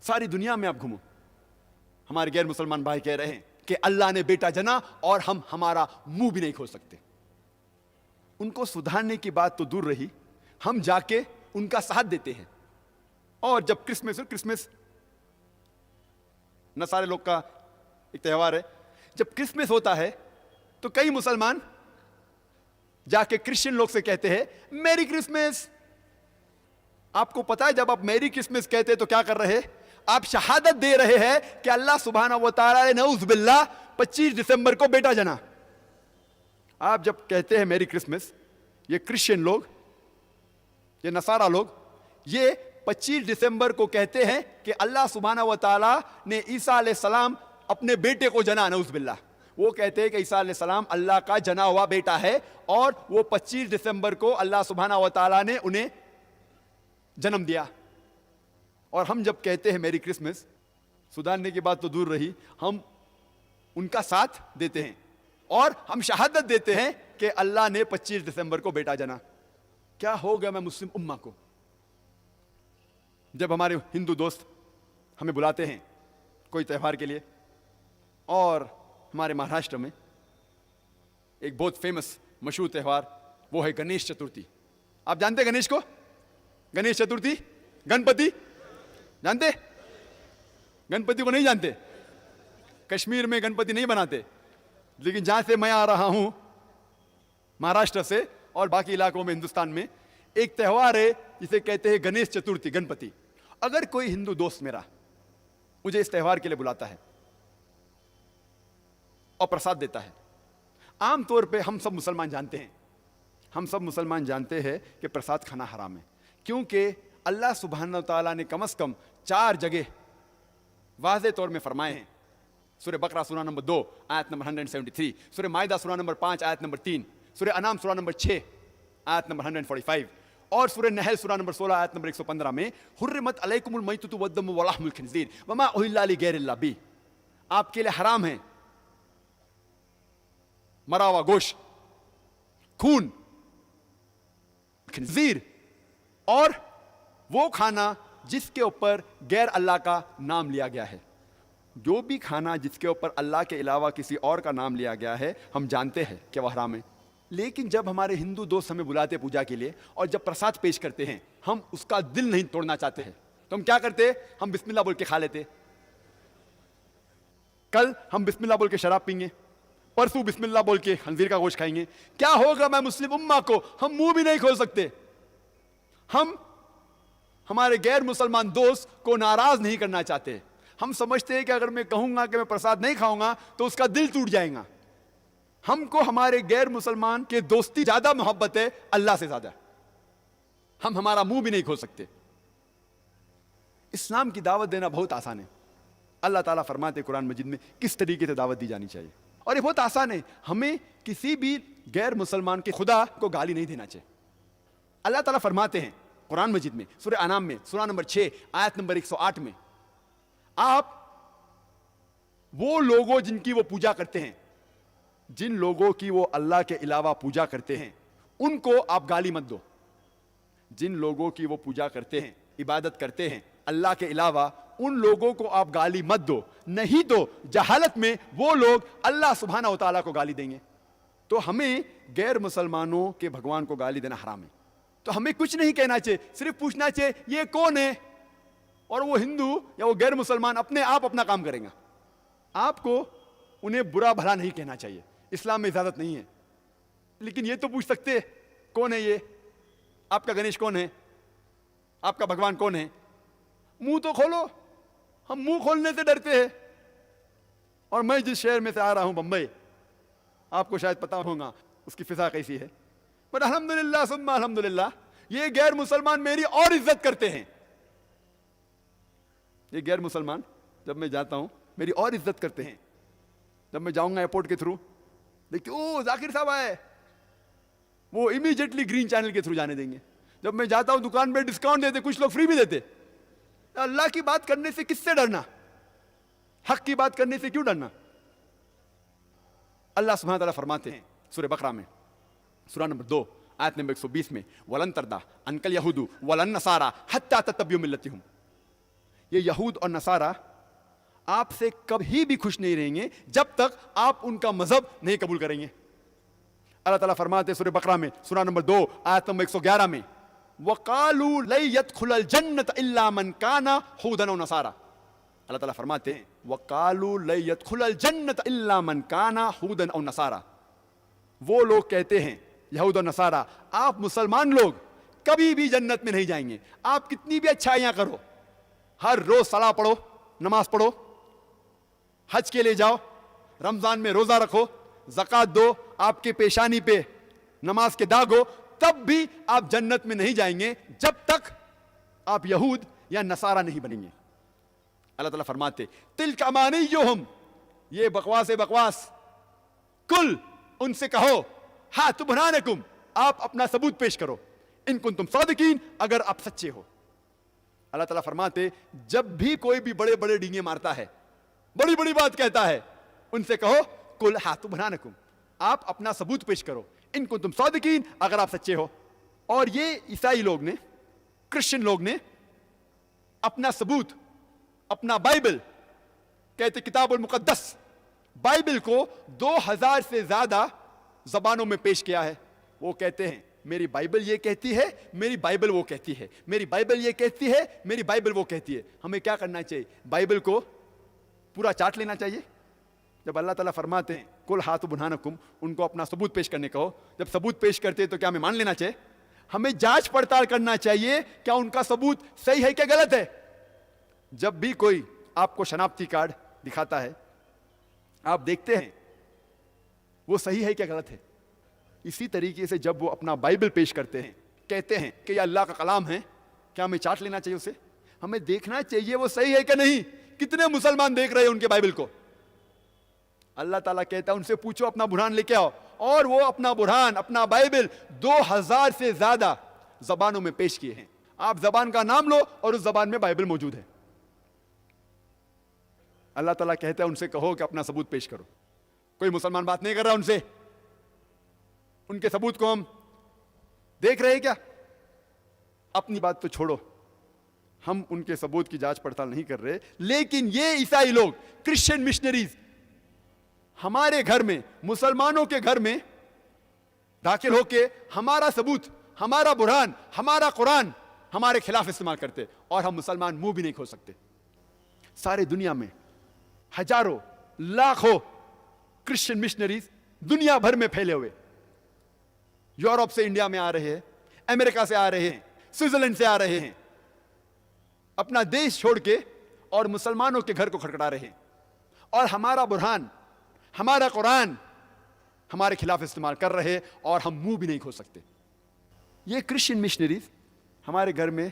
ساری دنیا میں آپ گھومو, ہمارے غیر مسلمان بھائی کہہ رہے ہیں کہ اللہ نے بیٹا جنا, اور ہم ہمارا منہ بھی نہیں کھول سکتے. ان کو سدھارنے کی بات تو دور رہی, ہم جا کے ان کا ساتھ دیتے ہیں اور جب کرسمس نصارے لوگ کا ایک تہوار ہے، جب کرسمس ہوتا ہے تو کئی مسلمان جا کے کرسچن لوگ سے کہتے ہیں میری کرسمس. آپ کو پتا ہے جب آپ میری کرسمس کہتے ہیں تو کیا کر رہے؟ آپ شہادت دے رہے ہیں کہ اللہ سبحانہ و تعالیٰ نے نعوذ باللہ 25 دسمبر کو بیٹا جنا. آپ جب کہتے ہیں میری کرسمس، یہ کرسچن لوگ، یہ نصارہ لوگ، یہ 25 دسمبر کو کہتے ہیں کہ اللہ سبحانہ و تعالیٰ نے عیسیٰ علیہ السلام اپنے بیٹے کو جنا. نعوذ باللہ. وہ کہتے ہیں کہ عیسیٰ علیہ السلام اللہ کا جنا ہوا بیٹا ہے، اور وہ 25 دسمبر کو اللہ سبحانہ و تعالیٰ نے انہیں جنم دیا. اور ہم جب کہتے ہیں میری کرسمس، سدھارنے کی بات تو دور رہی، ہم ان کا ساتھ دیتے ہیں اور ہم شہادت دیتے ہیں کہ اللہ نے 25 دسمبر کو بیٹا جنا. کیا ہوگا میں مسلم امہ کو جب ہمارے ہندو دوست ہمیں بلاتے ہیں کوئی تہوار کے لیے، اور ہمارے مہاراشٹر میں ایک بہت فیمس مشہور تہوار وہ ہے گنیش چترتھی. آپ جانتے ہیں گنیش کو؟ گنیش چترتھی، گنپتی جانتے؟ گنپتی کو نہیں جانتے؟ کشمیر میں گنپتی نہیں بناتے، لیکن جہاں سے میں آ رہا ہوں مہاراشٹر سے اور باقی علاقوں میں ہندوستان میں ایک تہوار ہے جسے کہتے ہیں گنیش چترتھی، گنپتی. اگر کوئی ہندو دوست میرا مجھے اس تہوار کے لیے بلاتا ہے اور پرساد دیتا ہے، عام طور پہ ہم سب مسلمان جانتے ہیں کہ پرساد کھانا حرام ہے، کیونکہ اللہ سبحانہ تعالیٰ نے کم از کم 4 جگہ واضح طور میں فرمائے ہیں. سورہ بقرہ سورہ نمبر 2 آیت نمبر 173، سورہ مائدہ سورہ نمبر 5 آیت نمبر 3، سورہ انعام سورہ نمبر 6 آیت نمبر 145، اور سورہ نحل سورہ نمبر 16 آیت نمبر 115 میں حرمت علیکم المیتۃ والدم ولحم الخنزیر وما اہل لغیر اللہ بہ. آپ کے لیے حرام ہے مرا ہوا گوشت، خون، خنزیر، اور وہ کھانا جس کے اوپر غیر اللہ کا نام لیا گیا ہے. جو بھی کھانا جس کے اوپر اللہ کے علاوہ کسی اور کا نام لیا گیا ہے ہم جانتے ہیں کہ وہ حرام ہے. لیکن جب ہمارے ہندو دوست ہمیں بلاتے پوجا کے لیے اور جب پرساد پیش کرتے ہیں، ہم اس کا دل نہیں توڑنا چاہتے ہیں، تو ہم کیا کرتے؟ ہم بسم اللہ بول کے کھا لیتے. کل ہم بسم اللہ بول کے شراب پئیں گے، پرسوں بسم اللہ بول کے خنزیر کا گوشت کھائیں گے. کیا ہوگا میں مسلم امہ کو؟ ہم منہ بھی نہیں کھول سکتے. ہم ہمارے غیر مسلمان دوست کو ناراض نہیں کرنا چاہتے. ہم سمجھتے ہیں کہ اگر میں کہوں گا کہ میں پرساد نہیں کھاؤں گا تو اس کا دل ٹوٹ جائے گا. ہم کو ہمارے غیر مسلمان کے دوستی زیادہ محبت ہے اللہ سے زیادہ. ہم ہمارا منہ بھی نہیں کھول سکتے. اسلام کی دعوت دینا بہت آسان ہے. اللہ تعالیٰ فرماتے قرآن مجید میں کس طریقے سے دعوت دی جانی چاہیے، اور یہ بہت آسان ہے. ہمیں کسی بھی غیر مسلمان کے خدا کو گالی نہیں دینا چاہیے. اللہ تعالیٰ فرماتے ہیں قرآن مجید میں سورہ انعام میں سورہ نمبر 6 آیت نمبر 108 میں، آپ وہ لوگوں جن کی وہ پوجا کرتے ہیں، جن لوگوں کی وہ اللہ کے علاوہ پوجا کرتے ہیں، ان کو آپ گالی مت دو. جن لوگوں کی وہ پوجا کرتے ہیں، عبادت کرتے ہیں اللہ کے علاوہ، ان لوگوں کو آپ گالی مت دو، نہیں تو جہالت میں وہ لوگ اللہ سبحانہ و تعالیٰ کو گالی دیں گے. تو ہمیں غیر مسلمانوں کے بھگوان کو گالی دینا حرام ہے. تو ہمیں کچھ نہیں کہنا چاہیے، صرف پوچھنا چاہیے یہ کون ہے، اور وہ ہندو یا وہ غیر مسلمان اپنے آپ اپنا کام کریں گا. آپ کو انہیں برا بھلا نہیں کہنا چاہیے، اسلام میں اجازت نہیں ہے. لیکن یہ تو پوچھ سکتے کون ہے یہ، آپ کا گنیش کون ہے، آپ کا بھگوان کون ہے. منہ تو کھولو. ہم منہ کھولنے سے ڈرتے ہیں. اور میں جس شہر میں سے آ رہا ہوں بمبئی، آپ کو شاید پتا ہوگا اس کی فضا کیسی ہے، پر الحمدللہ ثم الحمدللہ یہ غیر مسلمان میری اور عزت کرتے ہیں. یہ غیر مسلمان جب میں جاتا ہوں میری اور عزت کرتے ہیں. جب میں جاؤں گا ایئرپورٹ کے تھرو، دیکھتے او ذاکر صاحب آئے، وہ امیجیٹلی گرین چینل کے تھرو جانے دیں گے. جب میں جاتا ہوں دکان پہ ڈسکاؤنٹ دیتے، کچھ لوگ فری بھی دیتے. اللہ کی بات کرنے سے کس سے ڈرنا؟ حق کی بات کرنے سے کیوں ڈرنا؟ اللہ سبحانہ تعالیٰ فرماتے ہیں سورہ بقرہ میں سورہ نمبر 2 آیت نمبر 120 میں وَلَن تَرْضَىٰ عَنْكَ الْيَهُودُ وَلَا النَّصَارَىٰ حَتَّىٰ تَتَّبِعَ مِلَّتَهُمْ. یہ یہود اور نصارہ آپ سے کبھی بھی خوش نہیں رہیں گے جب تک آپ ان کا مذہب نہیں قبول کریں گے. اللہ تعالیٰ فرماتے ہیں سورہ بقرہ میں سورہ نمبر 2 آیت نمبر 111 میں وَقَالُوا لَن يَدْخُلَ الْجَنَّةَ إِلَّا مَنْ كَانَ هُودًا أَوْ نَصَارَىٰ. اللہ تعالیٰ فرماتے ہیں وَقَالُوا لَن يَدْخُلَ الْجَنَّةَ إِلَّا مَنْ كَانَ هُودًا أَوْ نَصَارَىٰ. وہ لوگ کہتے ہیں یہود و نصارہ آپ مسلمان لوگ کبھی بھی جنت میں نہیں جائیں گے. آپ کتنی بھی اچھائیاں کرو, ہر روز صلاح پڑھو, نماز پڑھو, حج کے لیے جاؤ, رمضان میں روزہ رکھو, زکوٰۃ دو, آپ کے پیشانی پہ نماز کے داغ ہو, تب بھی آپ جنت میں نہیں جائیں گے جب تک آپ یہود یا نصارہ نہیں بنیں گے. اللہ تعالیٰ فرماتے تلک امانیہم, یہ بکواس ہے بکواس. کل ان سے کہو ہاتھ برہانکم, آپ اپنا ثبوت پیش کرو, ان کنتم صادقین, اگر آپ سچے ہو. اللہ تعالیٰ فرماتے جب بھی کوئی بھی بڑے بڑے ڈینگے مارتا ہے, بڑی بڑی بات کہتا ہے, ان سے کہو کل ہاتھ برہانکم, آپ اپنا ثبوت پیش کرو, ان کنتم صادقین, اگر آپ سچے ہو. اور یہ عیسائی لوگ نے, کرسچن لوگ نے اپنا ثبوت, اپنا بائبل, کہتے کتاب المقدس, بائبل کو 2000 سے زیادہ زبانوں میں پیش کیا ہے. وہ کہتے ہیں میری بائبل یہ کہتی ہے, میری بائبل وہ کہتی ہے, میری بائبل یہ کہتی ہے, میری بائبل وہ کہتی ہے. ہمیں کیا کرنا چاہیے؟ بائبل کو پورا چاٹ لینا چاہیے. جب اللہ تعالیٰ فرماتے ہیں کل ہاتھ برہانکم, ان کو اپنا ثبوت پیش کرنے کہو, جب ثبوت پیش کرتے ہیں تو کیا ہمیں مان لینا چاہیے؟ ہمیں جانچ پڑتال کرنا چاہیے کیا ان کا ثبوت صحیح ہے کہ غلط ہے. جب بھی کوئی آپ کو شناختی کارڈ دکھاتا ہے, آپ دیکھتے ہیں وہ صحیح ہے کیا غلط ہے. اسی طریقے سے جب وہ اپنا بائبل پیش کرتے ہیں, کہتے ہیں کہ یہ اللہ کا کلام ہے, کیا ہمیں چاٹ لینا چاہیے اسے؟ ہمیں دیکھنا چاہیے وہ صحیح ہے کہ نہیں. کتنے مسلمان دیکھ رہے ہیں ان کے بائبل کو؟ اللہ تعالیٰ کہتا ہے ان سے پوچھو اپنا برہان لے کے آؤ, اور وہ اپنا برہان, اپنا بائبل 2000 سے زیادہ زبانوں میں پیش کیے ہیں. آپ زبان کا نام لو اور اس زبان میں بائبل موجود ہے. اللہ تعالیٰ کہتا ہے ان سے کہو کہ اپنا ثبوت پیش کرو. کوئی مسلمان بات نہیں کر رہا ان سے, ان کے ثبوت کو ہم دیکھ رہے ہیں کیا؟ اپنی بات تو چھوڑو, ہم ان کے ثبوت کی جانچ پڑتال نہیں کر رہے. لیکن یہ عیسائی لوگ, کرسچن مشنریز ہمارے گھر میں, مسلمانوں کے گھر میں داخل ہو کے ہمارا ثبوت, ہمارا برہان, ہمارا قرآن ہمارے خلاف استعمال کرتے, اور ہم مسلمان منہ بھی نہیں کھول سکتے. سارے دنیا میں ہزاروں لاکھوں کرسچن مشنریز دنیا بھر میں پھیلے ہوئے, یورپ سے انڈیا میں آ رہے ہیں, امریکہ سے آ رہے ہیں, سوئٹزرلینڈ سے آ رہے ہیں, اپنا دیش چھوڑ کے اور مسلمانوں کے گھر کو کھٹکھٹا رہے ہیں, اور ہمارا برہان, ہمارا قرآن ہمارے خلاف استعمال کر رہے, اور ہم منہ بھی نہیں کھول سکتے. یہ کرسچن مشنریز ہمارے گھر میں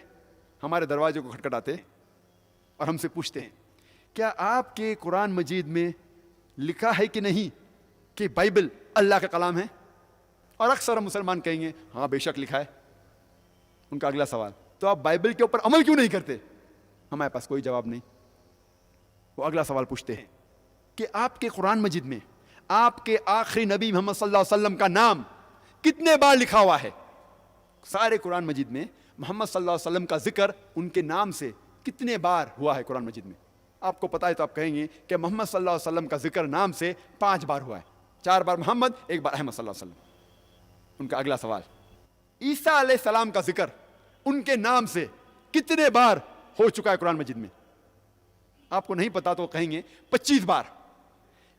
ہمارے دروازے کو کھٹکھٹاتے اور ہم سے پوچھتے ہیں کیا آپ کے قرآن مجید میں لکھا ہے کہ نہیں کہ بائبل اللہ کا کلام ہے؟ اور اکثر ہم مسلمان کہیں گے ہاں بے شک لکھا ہے. ان کا اگلا سوال, تو آپ بائبل کے اوپر عمل کیوں نہیں کرتے؟ ہمارے پاس کوئی جواب نہیں. وہ اگلا سوال پوچھتے ہیں کہ آپ کے قرآن مجید میں آپ کے آخری نبی محمد صلی اللہ علیہ وسلم کا نام کتنے بار لکھا ہوا ہے؟ سارے قرآن مجید میں محمد صلی اللہ علیہ وسلم کا ذکر ان کے نام سے کتنے بار ہوا ہے قرآن مجید میں؟ آپ کو پتا ہے تو آپ کہیں گے کہ محمد صلی اللہ علیہ وسلم کا ذکر نام سے 5 بار ہوا ہے. 4 بار محمد, 1 بار احمد صلی اللہ علیہ وسلم. ان کا اگلا سوال, عیسیٰ علیہ السلام کا ذکر ان کے نام سے کتنے بار ہو چکا ہے قرآن مجید میں؟ آپ کو نہیں پتا تو کہیں گے 25 بار.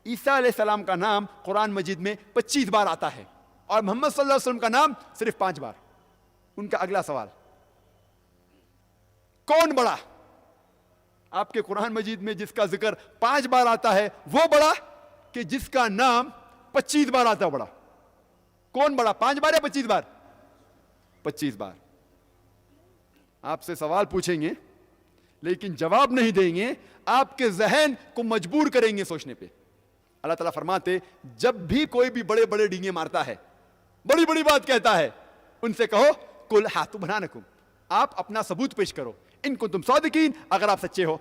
عیسیٰ علیہ السلام کا نام قرآن مجید میں 25 بار آتا ہے, اور محمد صلی اللہ علیہ وسلم کا نام صرف 5 بار. ان کا اگلا سوال, کون بڑا؟ آپ کے قرآن مجید میں جس کا ذکر 5 بار آتا ہے وہ بڑا کہ جس کا نام 25 بار آتا ہے بڑا؟ کون بڑا, 5 بار یا 25 بار؟ 25 بار. آپ سے سوال پوچھیں گے لیکن جواب نہیں دیں گے, آپ کے ذہن کو مجبور کریں گے سوچنے پہ. اللہ تعالیٰ فرماتے جب بھی کوئی بھی بڑے بڑے ڈینگے مارتا ہے, بڑی بڑی بات کہتا ہے, ان سے کہو کل ہاتھ برہانکم, آپ اپنا ثبوت پیش کرو, ان کو تم صادقین, اگر آپ سچے ہو.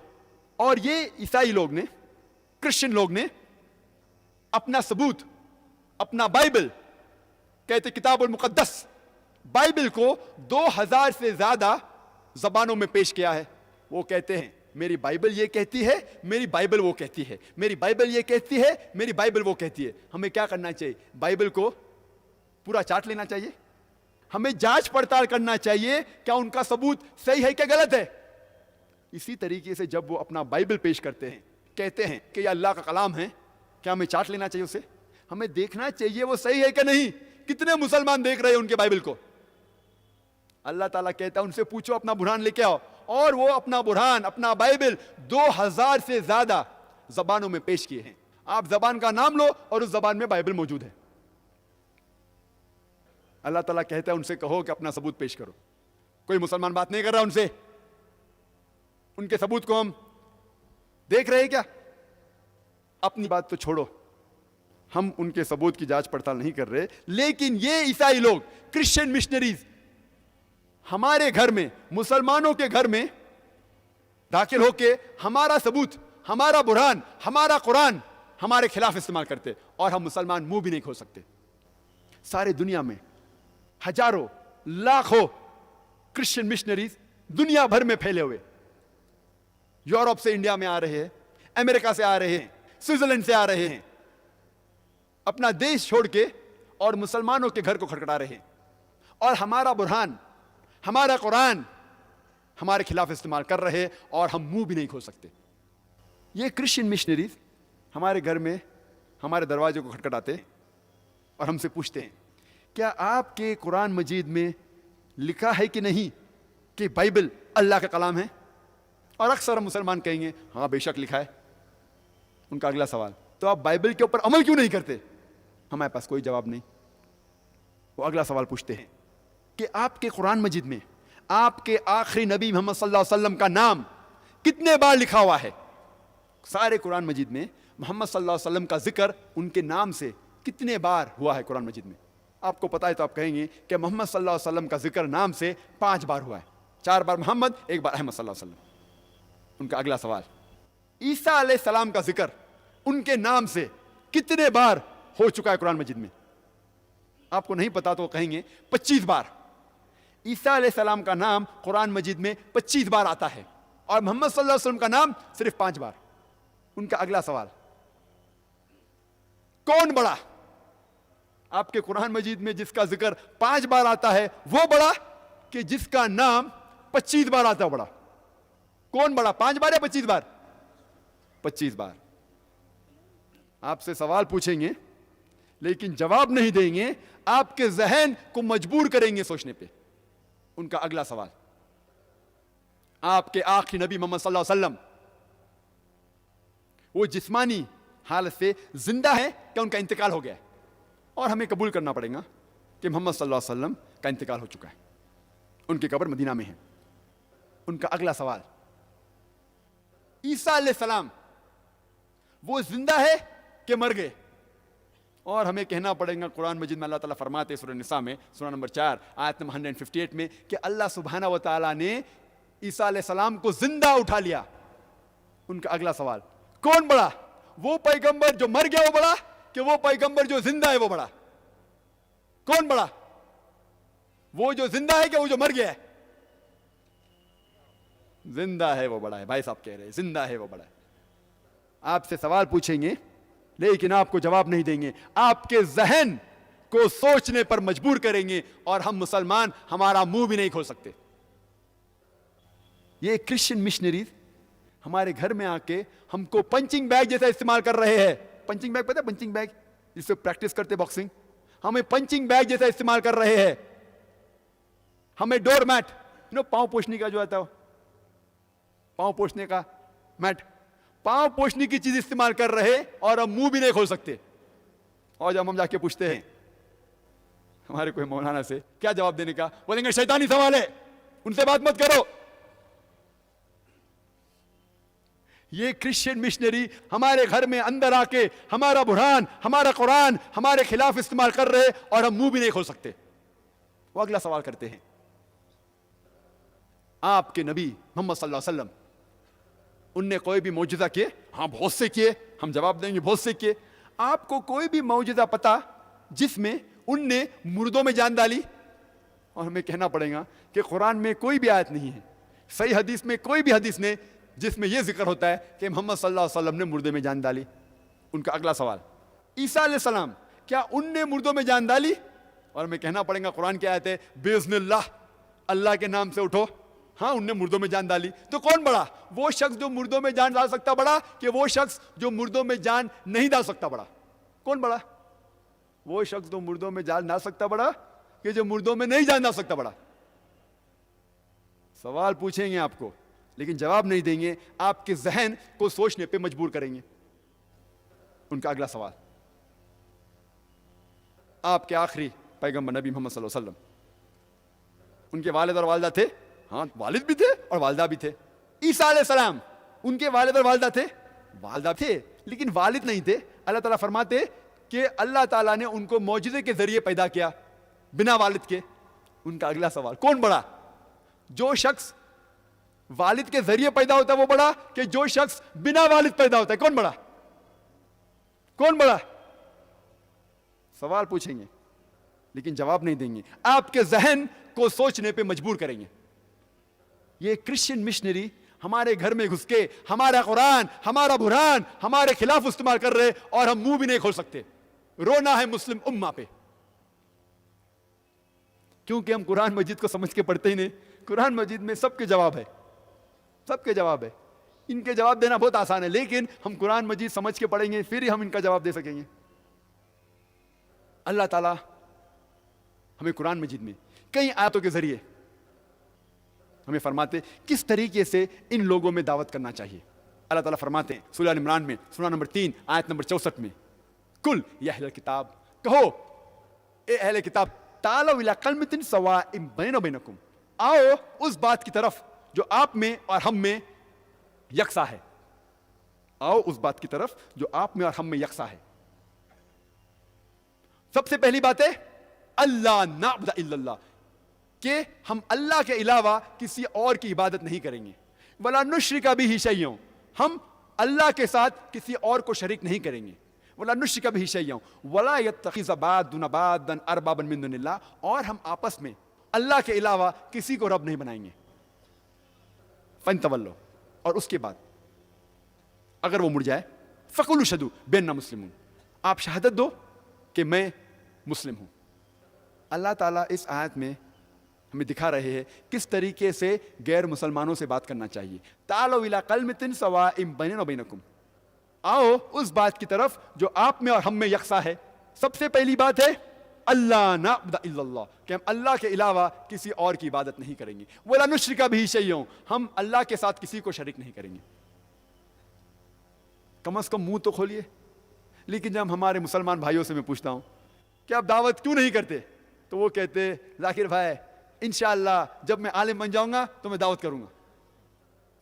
اور یہ عیسائی لوگ نے, کرسچن لوگ نے اپنا ثبوت, اپنا بائبل, کہتے کتاب المقدس, بائبل کو 2000 سے زیادہ زبانوں میں پیش کیا ہے. وہ کہتے ہیں میری بائبل یہ کہتی ہے, میری بائبل وہ کہتی ہے, میری بائبل یہ کہتی ہے, میری بائبل وہ کہتی ہے. ہمیں کیا کرنا چاہیے؟ بائبل کو پورا چاٹ لینا چاہیے. ہمیں جانچ پڑتال کرنا چاہیے کیا ان کا ثبوت صحیح ہے کہ غلط ہے. اسی طریقے سے جب وہ اپنا بائبل پیش کرتے ہیں, کہتے ہیں کہ یہ اللہ کا کلام ہے, کیا ہمیں چاٹ لینا چاہیے اسے؟ ہمیں دیکھنا چاہیے وہ صحیح ہے کہ نہیں. کتنے مسلمان دیکھ رہے ہیں ان کے بائبل کو؟ اللہ تعالیٰ کہتا ہے ان سے پوچھو اپنا برہان لے کے آؤ, اور وہ اپنا برہان, اپنا بائبل 2000 سے زیادہ زبانوں میں پیش کیے ہیں. آپ زبان کا نام لو اور اس زبان میں بائبل موجود ہے. اللہ تعالیٰ کہتا ہے ان سے کہو کہ اپنا ثبوت پیش کرو. کوئی مسلمان بات نہیں کر رہا ان سے, ان کے ثبوت کو ہم دیکھ رہے ہیں کیا؟ اپنی بات تو چھوڑو, ہم ان کے ثبوت کی جانچ پڑتال نہیں کر رہے, لیکن یہ عیسائی لوگ, کرسچن مشنریز ہمارے گھر میں, مسلمانوں کے گھر میں داخل ہو کے ہمارا ثبوت, ہمارا برہان, ہمارا قرآن ہمارے خلاف استعمال کرتے, اور ہم مسلمان منہ بھی نہیں کھول سکتے. سارے دنیا میں ہزاروں لاکھوں کرسچن مشنریز دنیا بھر میں پھیلے ہوئے, یورپ سے انڈیا میں آ رہے ہیں, امریکہ سے آ رہے ہیں, سوئٹزرلینڈ سے آ رہے ہیں, اپنا دیش چھوڑ کے اور مسلمانوں کے گھر کو کھٹکھٹا رہے ہیں, اور ہمارا برہان, ہمارا قرآن ہمارے خلاف استعمال کر رہے, اور ہم منہ بھی نہیں کھول سکتے. یہ کرسچن مشنریز ہمارے گھر میں ہمارے دروازے کو کھٹکھٹاتے اور ہم سے پوچھتے ہیں کیا آپ کے قرآن مجید میں لکھا ہے کہ نہیں کہ بائبل اللہ کا کلام ہے؟ اور اکثر ہم مسلمان کہیں گے ہاں بے شک لکھا ہے. ان کا اگلا سوال, تو آپ بائبل کے اوپر عمل کیوں نہیں کرتے؟ ہمارے پاس کوئی جواب نہیں. وہ اگلا سوال پوچھتے ہیں کہ آپ کے قرآن مجید میں آپ کے آخری نبی محمد صلی اللہ علیہ وسلم کا نام کتنے بار لکھا ہوا ہے؟ سارے قرآن مجید میں محمد صلی اللہ علیہ وسلم کا ذکر ان کے نام سے کتنے بار ہوا ہے قرآن مجید میں؟ آپ کو پتا ہے تو آپ کہیں گے کہ محمد صلی اللہ علیہ وسلم کا ذکر نام سے 5 بار ہوا ہے. 4 بار محمد, 1 بار احمد صلی اللہ علیہ وسلم. ان کا اگلا سوال, عیسیٰ علیہ السلام کا ذکر ان کے نام سے کتنے بار ہو چکا ہے قرآن مجید میں؟ آپ کو نہیں پتا تو کہیں گے 25 بار. عیسیٰ علیہ السلام کا نام قرآن مجید میں 25 بار آتا ہے, اور محمد صلی اللہ علیہ وسلم کا نام صرف 5 بار. ان کا اگلا سوال, کون بڑا؟ آپ کے قرآن مجید میں جس کا ذکر 5 بار آتا ہے وہ بڑا, کہ جس کا نام 25 بار آتا ہے بڑا؟ کون بڑا, 5 بار یا 25 بار؟ 25 بار. آپ سے سوال پوچھیں گے لیکن جواب نہیں دیں گے, آپ کے ذہن کو مجبور کریں گے سوچنے پہ. ان کا اگلا سوال, آپ کے آخری نبی محمد صلی اللہ علیہ وسلم وہ جسمانی حالت سے زندہ ہے کہ ان کا انتقال ہو گیا ہے؟ اور ہمیں قبول کرنا پڑے گا کہ محمد صلی اللہ علیہ وسلم کا انتقال ہو چکا ہے, ان کی قبر مدینہ میں ہے. ان کا اگلا سوال, عیسیٰ علیہ السلام وہ زندہ ہے کہ مر گئے؟ اور ہمیں کہنا پڑے گا قرآن مجید میں اللہ تعالیٰ فرماتے سورہ نساء میں سورہ نمبر 4 آیت نمبر 158 میں کہ اللہ سبحانہ و تعالیٰ نے عیسیٰ علیہ السلام کو زندہ اٹھا لیا. ان کا اگلا سوال, کون بڑا, وہ پیغمبر جو مر گیا وہ بڑا کہ وہ پیغمبر جو زندہ ہے وہ بڑا؟ کون بڑا, وہ جو زندہ ہے کہ وہ جو مر گیا ہے؟ زندہ ہے وہ بڑا ہے. بھائی صاحب کہہ رہے ہیں زندہ ہے وہ بڑا ہے. آپ سے سوال پوچھیں گے لیکن آپ کو جواب نہیں دیں گے, آپ کے ذہن کو سوچنے پر مجبور کریں گے, اور ہم مسلمان ہمارا منہ بھی نہیں کھول سکتے. یہ کرسچن مشنریز ہمارے گھر میں آ کے ہم کو پنچنگ بیگ جیسا استعمال کر رہے ہیں. پنچنگ بیگ پتہ ہے, پنچنگ بیگ جس سے پریکٹس کرتے باکسنگ, ہمیں پنچنگ بیگ جیسا استعمال کر رہے ہیں. ہمیں ڈور میٹ, پاؤں پوچھنے کا جو آتا ہے, پاؤں پوچھنے کا میٹ, پاؤں پوچھنے کی چیز استعمال کر رہے, اور ہم منہ بھی نہیں کھول سکتے. اور جب ہم جا کے پوچھتے ہیں ہمارے کوئی مولانا سے کیا جواب دینے کا, بولیں گے شیطانی سوال ہے, ان سے بات مت کرو. یہ کرسچن مشنری ہمارے گھر میں اندر آ کے ہمارا برہان, ہمارا قرآن ہمارے خلاف استعمال کر رہے, اور ہم منہ بھی نہیں کھول سکتے. وہ اگلا سوال کرتے ہیں, آپ کے نبی محمد صلی اللہ علیہ وسلم ان نے کوئی بھی معجزہ کیے؟ ہاں بہت سے کیے. ہم جواب دیں گے بہت سے کیے. آپ کو کوئی بھی معجزہ پتا جس میں ان نے مردوں میں جان ڈالی؟ اور ہمیں کہنا پڑے گا کہ قرآن میں کوئی بھی آیت نہیں ہے, صحیح حدیث میں کوئی بھی حدیث نہیں جس میں یہ ذکر ہوتا ہے کہ محمد صلی اللہ علیہ وسلم نے مردے میں جان ڈالی. ان کا اگلا سوال, عیسیٰ علیہ السلام کیا ان نے مردوں میں جان ڈالی؟ اور ہمیں کہنا پڑے گا قرآن کی آیت ہے باذن اللہ، اللہ کے نام سے اٹھو. ہاں ان نے مردوں میں جان ڈالی، تو کون بڑا؟ وہ شخص جو مردوں میں جان ڈال سکتا بڑا کہ وہ شخص جو مردوں میں جان نہیں ڈال سکتا بڑا؟ کون بڑا؟ وہ شخص جو مردوں میں جان ڈال سکتا بڑا کہ جو مردوں میں نہیں جان ڈال سکتا بڑا؟ سوال پوچھیں گے آپ کو لیکن جواب نہیں دیں گے، آپ کے ذہن کو سوچنے پہ مجبور کریں گے. ان کا اگلا سوال، آپ کے آخری پیغمبر نبی محمد صلی اللہ علیہ وسلم، ان کے والد اور والدہ تھے؟ ہاں والد بھی تھے اور والدہ بھی تھے. عیسیٰ علیہ السلام، ان کے والد اور والدہ تھے؟ والدہ تھے لیکن والد نہیں تھے. اللہ تعالیٰ فرماتے کہ اللہ تعالیٰ نے ان کو معجزے کے ذریعے پیدا کیا بنا والد کے. ان کا اگلا سوال، کون بڑا؟ جو شخص والد کے ذریعے پیدا ہوتا ہے وہ بڑا کہ جو شخص بنا والد پیدا ہوتا ہے؟ کون بڑا؟ کون بڑا؟ سوال پوچھیں گے لیکن جواب نہیں دیں گے، آپ کے ذہن کو سوچنے پہ مجبور کریں گے. یہ کرسچن مشنری ہمارے گھر میں گھس کے ہمارا قرآن، ہمارا برہان ہمارے خلاف استعمال کر رہے اور ہم منہ بھی نہیں کھول سکتے. رونا ہے مسلم امہ پہ، کیونکہ ہم قرآن مجید کو سمجھ کے پڑھتے ہی نہیں. قرآن مجید میں سب کے جواب ہے، سب کے جواب ہے. ان کے جواب دینا بہت آسان ہے لیکن ہم قرآن مجید سمجھ کے پڑھیں گے پھر ہی ہم ان کا جواب دے سکیں گے. اللہ تعالیٰ ہمیں قرآن مجید میں کئی آیتوں کے ذریعے ہمیں فرماتے کس طریقے سے ان لوگوں میں دعوت کرنا چاہیے. اللہ تعالیٰ فرماتے ہیں سورہ ال عمران میں سورہ نمبر 3 آیت نمبر 64 میں، کل یا اہل کتاب، کہو اے اہل کتاب، تعالوا الی کلمۃ سواء بیننا وبینکم، آؤ اس بات کی طرف جو آپ میں اور ہم میں یکساں ہے. آؤ اس بات کی طرف جو آپ میں اور ہم میں یکساں ہے. سب سے پہلی بات ہے اللہ نعبد الا اللہ، کہ ہم اللہ کے علاوہ کسی اور کی عبادت نہیں کریں گے. ولا نشرک بہ شیئا، ہم اللہ کے ساتھ کسی اور کو شریک نہیں کریں گے. ولا نشرک بہ شیئا ولا یتخذ بعضنا بعضا اربابا من دون اللہ، اور ہم آپس میں اللہ کے علاوہ کسی کو رب نہیں بنائیں گے. فَإِن تَوَلَّوْا، اور اس کے بعد اگر وہ مڑ جائے فَقُولُوا اشْهَدُوا بِأَنَّا مُسْلِمُونَ، آپ شہادت دو کہ میں مسلم ہوں. اللہ تعالیٰ اس آیت میں ہمیں دکھا رہے ہیں کس طریقے سے غیر مسلمانوں سے بات کرنا چاہیے. تعالوا الی کلمۃ سواء بیننا وبینکم، آؤ اس بات کی طرف جو آپ میں اور ہم میں یکساں ہے. سب سے پہلی بات ہے اللہ نعبد الا اللہ، کہ ہم اللہ کے علاوہ کسی اور کی عبادت نہیں کریں گے. ولا نشرک بہ شیئا، ہم اللہ کے ساتھ کسی کو شریک نہیں کریں گے. کم از کم منہ تو کھولیے. لیکن جب ہمارے مسلمان بھائیوں سے میں پوچھتا ہوں کہ آپ دعوت کیوں نہیں کرتے تو وہ کہتے ذاکر بھائی انشاءاللہ جب میں عالم بن جاؤں گا تو میں دعوت کروں گا.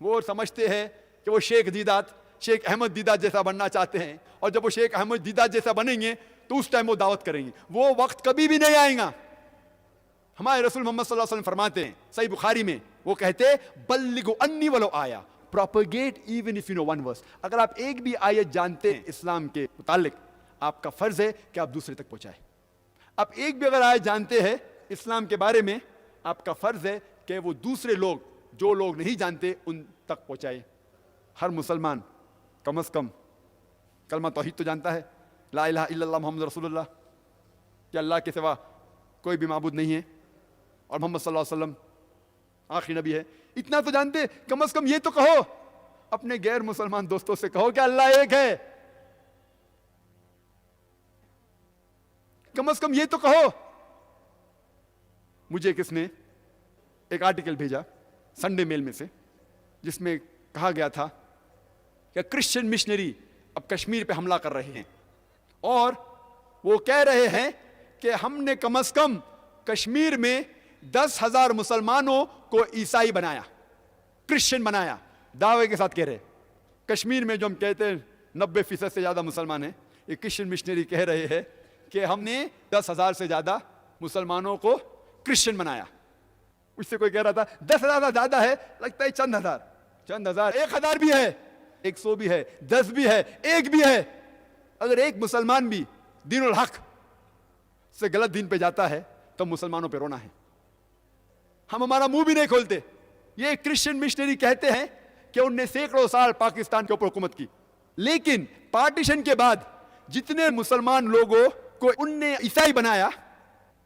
وہ سمجھتے ہیں کہ وہ شیخ احمد دیدات جیسا بننا چاہتے ہیں، اور جب وہ شیخ احمد دیدات جیسا بنیں گے تو اس ٹائم وہ دعوت کریں گے. وہ وقت کبھی بھی نہیں آئے گا. ہمارے رسول محمد صلی اللہ علیہ وسلم فرماتے ہیں صحیح بخاری میں، وہ کہتے بلغوا انی ولو آیا، propagate even if you know one verse. اگر آپ ایک بھی آیت جانتے ہیں اسلام کے متعلق، آپ کا فرض ہے کہ آپ دوسرے تک پہنچائیں. آپ ایک بھی اگر آیت جانتے ہیں اسلام کے بارے میں، آپ کا فرض ہے کہ وہ دوسرے لوگ جو لوگ نہیں جانتے ان تک پہنچائے. ہر مسلمان کم از کم کلمہ توحید تو جانتا ہے، لا الہ الا اللہ محمد رسول اللہ، کہ اللہ کے سوا کوئی بھی معبود نہیں ہے اور محمد صلی اللہ علیہ وسلم آخری نبی ہے. اتنا تو جانتے، کم از کم یہ تو کہو. اپنے غیر مسلمان دوستوں سے کہو کہ اللہ ایک ہے. کم از کم یہ تو کہو. مجھے کس نے ایک آرٹیکل بھیجا سنڈے میل میں سے، جس میں کہا گیا تھا کہ کرسچن مشنری اب کشمیر پہ حملہ کر رہے ہیں اور وہ کہہ رہے ہیں کہ ہم نے کم از کم کشمیر میں 10,000 مسلمانوں کو عیسائی بنایا، کرسچن بنایا. دعوے کے ساتھ کہہ رہے کشمیر میں جو ہم کہتے ہیں 90% سے زیادہ مسلمان ہیں، یہ کرسچن مشنری کہہ رہے ہیں کہ ہم نے 10,000 سے زیادہ مسلمانوں کو کرسچن بنایا. اس سے کوئی کہہ رہا تھا 10,000 زیادہ ہے، لگتا ہے چند ہزار 1,000 بھی ہے، 100 بھی ہے، 10 بھی ہے، 1 بھی ہے. اگر ایک مسلمان بھی دین الحق سے غلط دین پہ جاتا ہے تو مسلمانوں پہ رونا ہے. ہم ہمارا منہ بھی نہیں کھولتے. یہ کرسچن مشنری کہتے ہیں کہ ان نے سینکڑوں سال پاکستان کے اوپر حکومت کی، لیکن پارٹیشن کے بعد جتنے مسلمان لوگوں کو ان نے عیسائی بنایا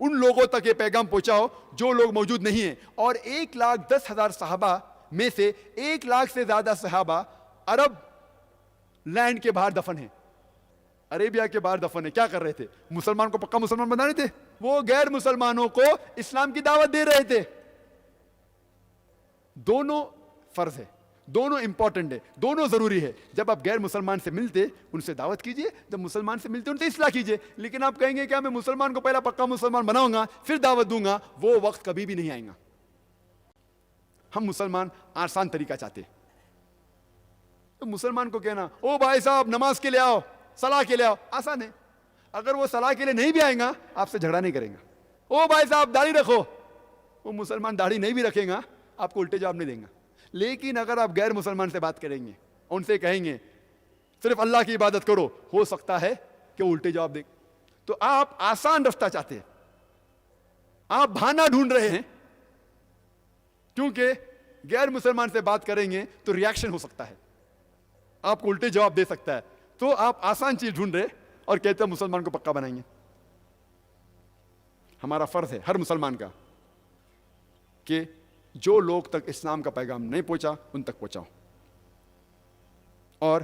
ان لوگوں تک یہ پیغام پہنچاؤ جو لوگ موجود نہیں ہیں. اور 1,10,000 صحابہ میں سے 1 لاکھ سے زیادہ صحابہ عرب لینڈ کے باہر دفن ہیں, عربیہ کے باہر دفن ہیں. کیا کر رہے تھے؟ مسلمان کو پکا مسلمان بنا رہے تھے. وہ غیر مسلمانوں کو اسلام کی دعوت دے رہے تھے. دونوں فرض ہے, دونوں امپورٹنٹ ہے, دونوں ضروری ہے. جب آپ غیر مسلمان سے ملتے ان سے دعوت کیجئے, جب مسلمان سے ملتے ان سے اصلاح کیجئے. لیکن آپ کہیں گے کہ میں مسلمان کو پہلا پکا مسلمان بناؤں گا پھر دعوت دوں گا, وہ وقت کبھی بھی نہیں آئے گا. ہم مسلمان آسان طریقہ چاہتے. تو مسلمان کو کہنا او بھائی صاحب نماز کے لیے آؤ, صلاح کے لیے آؤ, آسان ہے. اگر وہ صلاح کے لیے نہیں بھی آئے گا آپ سے جھگڑا نہیں کرے گا. او بھائی صاحب داڑھی رکھو, وہ مسلمان داڑھی نہیں بھی رکھے گا آپ کو الٹے جواب نہیں دیں گا. لیکن اگر آپ غیر مسلمان سے بات کریں گے, ان سے کہیں گے صرف اللہ کی عبادت کرو, ہو سکتا ہے کہ وہ الٹے جواب دیں. تو آپ آسان رستہ چاہتے ہیں, آپ بہانہ ڈھونڈ رہے ہیں, کیونکہ غیر مسلمان سے بات کریں گے تو ریاکشن ہو سکتا ہے, آپ کو الٹے جواب دے سکتا ہے. تو آپ آسان چیز ڈھونڈ رہے اور کہتے ہیں مسلمان کو پکا بنائیں گے. ہمارا فرض ہے ہر مسلمان کا کہ جو لوگ تک اسلام کا پیغام نہیں پہنچا ان تک پہنچاؤ. اور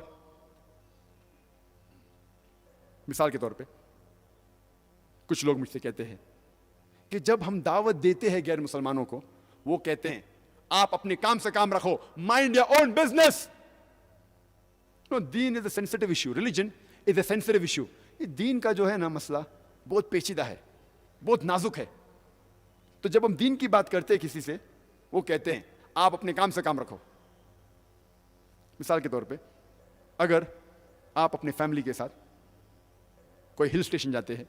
مثال کے طور پہ کچھ لوگ مجھ سے کہتے ہیں کہ جب ہم دعوت دیتے ہیں غیر مسلمانوں کو, وہ کہتے ہیں آپ اپنے کام سے کام رکھو, مائنڈ یور اون بزنس. دین is a sensitive issue, religion is a sensitive issue. یہ دین کا جو ہے نا مسئلہ بہت پیچیدہ ہے, بہت نازک ہے. تو جب ہم دین کی بات کرتے ہیں کسی سے, وہ کہتے ہیں آپ اپنے کام سے کام رکھو. مثال کے طور پہ اگر آپ اپنے فیملی کے ساتھ کوئی ہل اسٹیشن جاتے ہیں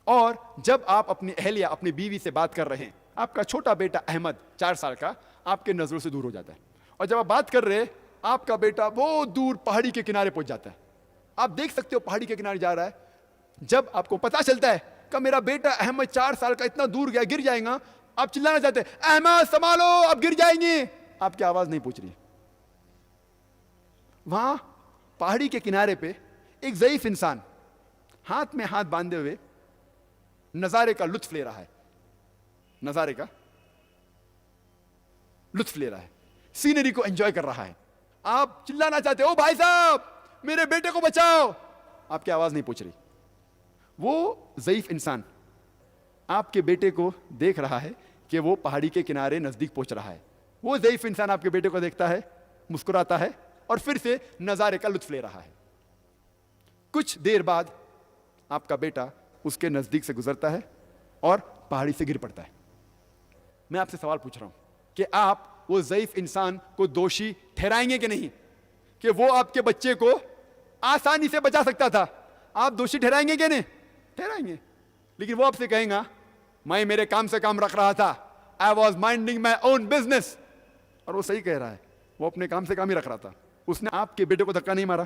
اور جب آپ اپنی اہلیہ اپنی بیوی سے بات کر رہے ہیں, آپ کا چھوٹا بیٹا احمد 4 سال کا آپ کے نظروں سے دور ہو جاتا ہے, اور جب آپ بات کر رہے آپ کا بیٹا بہت دور پہاڑی کے کنارے پہنچ جاتا ہے. آپ دیکھ سکتے ہو پہاڑی کے کنارے جا رہا ہے. جب آپ کو پتا چلتا ہے کہ میرا بیٹا احمد 4 سال کا اتنا دور گیا, گر جائے گا, آپ چلانا چاہتے ہیں احمد سنبھالو اب گر جائیں گے, آپ کی آواز نہیں پہنچ رہی. وہاں پہاڑی کے کنارے پہ ایک ضعیف انسان ہاتھ میں ہاتھ باندھے ہوئے نظارے کا لطف لے رہا ہے, نظارے کا لطف لے رہا ہے, سینری کو انجوائے کر رہا ہے. آپ چلانا چاہتے او بھائی صاحب میرے بیٹے کو بچاؤ, آپ کی آواز نہیں پہنچ رہی. وہ ضعیف انسان آپ کے بیٹے کو دیکھ رہا ہے کہ وہ پہاڑی کے کنارے نزدیک پہنچ رہا ہے. وہ ضعیف انسان آپ کے بیٹے کو دیکھتا ہے, مسکراتا ہے اور پھر سے نظارے کا لطف لے رہا ہے. کچھ دیر بعد آپ کا بیٹا اس کے نزدیک سے گزرتا ہے اور پہاڑی سے گر پڑتا ہے. میں آپ سے سوال پوچھ رہا ہوں کہ آپ وہ ضعیف انسان کو دوشی ٹھہرائیں گے کہ نہیں کہ وہ آپ کے بچے کو آسانی سے بچا سکتا تھا؟ آپ دوشی ٹھہرائیں گے کہ نہیں؟ ٹھہرائیں گے. لیکن وہ آپ سے کہیں گا میں میرے کام سے کام رکھ رہا تھا, I was minding my own business. اور وہ صحیح کہہ رہا ہے, وہ اپنے کام سے کام ہی رکھ رہا تھا. اس نے آپ کے بیٹے کو دھکا نہیں مارا,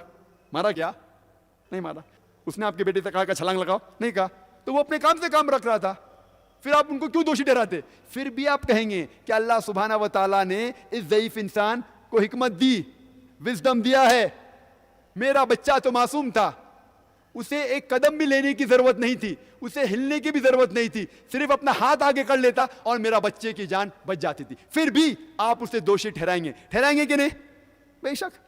مارا کیا؟ نہیں مارا. اس نے آپ کے بیٹے سے کہا کہ چھلانگ لگاؤ, نہیں کہا. تو وہ اپنے کام سے کام رکھ رہا تھا. پھر آپ ان کو کیوں دوشی ٹھہراتے؟ پھر بھی آپ کہیں گے کہ اللہ سبحانہ و تعالیٰ نے اس ضعیف انسان کو حکمت دی, وزڈم دیا ہے. میرا بچہ تو معصوم تھا, اسے ایک قدم بھی لینے کی ضرورت نہیں تھی, اسے ہلنے کی بھی ضرورت نہیں تھی, صرف اپنا ہاتھ آگے کر لیتا اور میرا بچے کی جان بچ جاتی تھی. پھر بھی آپ اسے دوشی ٹھہرائیں گے, ٹھہرائیں گے کہ نہیں؟ بے شک.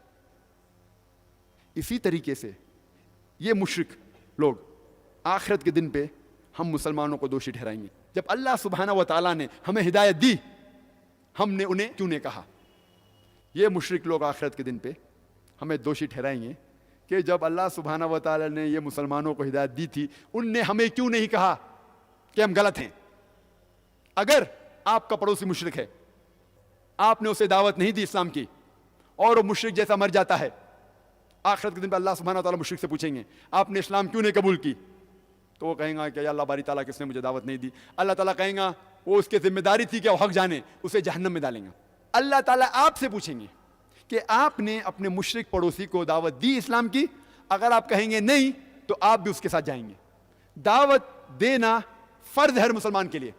اسی طریقے سے یہ مشرک لوگ آخرت کے دن پہ ہم مسلمانوں کو دوشی ٹھہرائیں گے. جب اللہ سبحانہ و تعالیٰ نے ہمیں ہدایت دی, ہم نے انہیں کیوں نہیں کہا؟ یہ مشرک لوگ آخرت کے دن پہ ہمیں دوشی ٹھہرائیں گے کہ جب اللہ سبحانہ و تعالیٰ نے یہ مسلمانوں کو ہدایت دی تھی, ان نے ہمیں کیوں نہیں کہا کہ ہم غلط ہیں؟ اگر آپ کا پڑوسی مشرک ہے, آپ نے اسے دعوت نہیں دی اسلام کی, اور وہ مشرک جیسا مر جاتا ہے, آخرت کے دن پہ اللہ سبحانہ و تعالیٰ مشرک سے پوچھیں گے آپ نے اسلام کیوں نہیں قبول کی؟ تو وہ کہیں گا کہ یا اللہ باری تعالیٰ کس نے مجھے دعوت نہیں دی. اللہ تعالیٰ کہیں گا وہ اس کی ذمہ داری تھی کہ وہ حق جانے, اسے جہنم میں ڈالیں گا. اللہ تعالیٰ آپ سے پوچھیں گے کہ آپ نے اپنے مشرک پڑوسی کو دعوت دی اسلام کی؟ اگر آپ کہیں گے نہیں تو آپ بھی اس کے ساتھ جائیں گے. دعوت دینا فرض ہے ہر مسلمان کے لیے.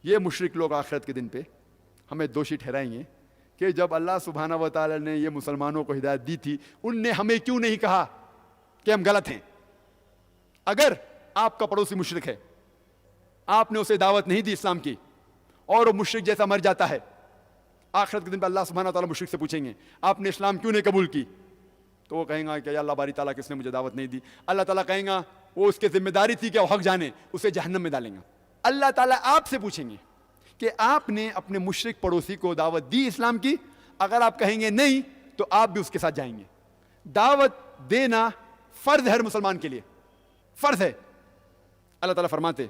یہ مشرک لوگ آخرت کے دن پہ ہمیں دوشی ٹھہرائیں گے کہ جب اللہ سبحانہ و تعالیٰ نے یہ مسلمانوں کو ہدایت دی تھی, ان نے ہمیں کیوں نہیں کہا کہ ہم غلط ہیں؟ اگر آپ کا پڑوسی مشرک ہے, آپ نے اسے دعوت نہیں دی اسلام کی اور وہ مشرک جیسا مر جاتا ہے, آخرت کے دن پہ اللہ سبحانہ تعالیٰ مشرک سے پوچھیں گے آپ نے اسلام کیوں نہیں قبول کی؟ تو وہ کہیں گا کہ یا اللہ باری تعالیٰ کس نے مجھے دعوت نہیں دی. اللہ تعالیٰ کہیں گا وہ اس کی ذمہ داری تھی کہ وہ حق جانے, اسے جہنم میں ڈالیں گا. اللہ تعالیٰ آپ سے پوچھیں گے کہ آپ نے اپنے مشرک پڑوسی کو دعوت دی اسلام کی؟ اگر آپ کہیں گے نہیں تو آپ بھی اس کے ساتھ جائیں گے. دعوت دینا فرض ہے ہر مسلمان کے لیے, فرض ہے. اللہ تعالیٰ فرماتے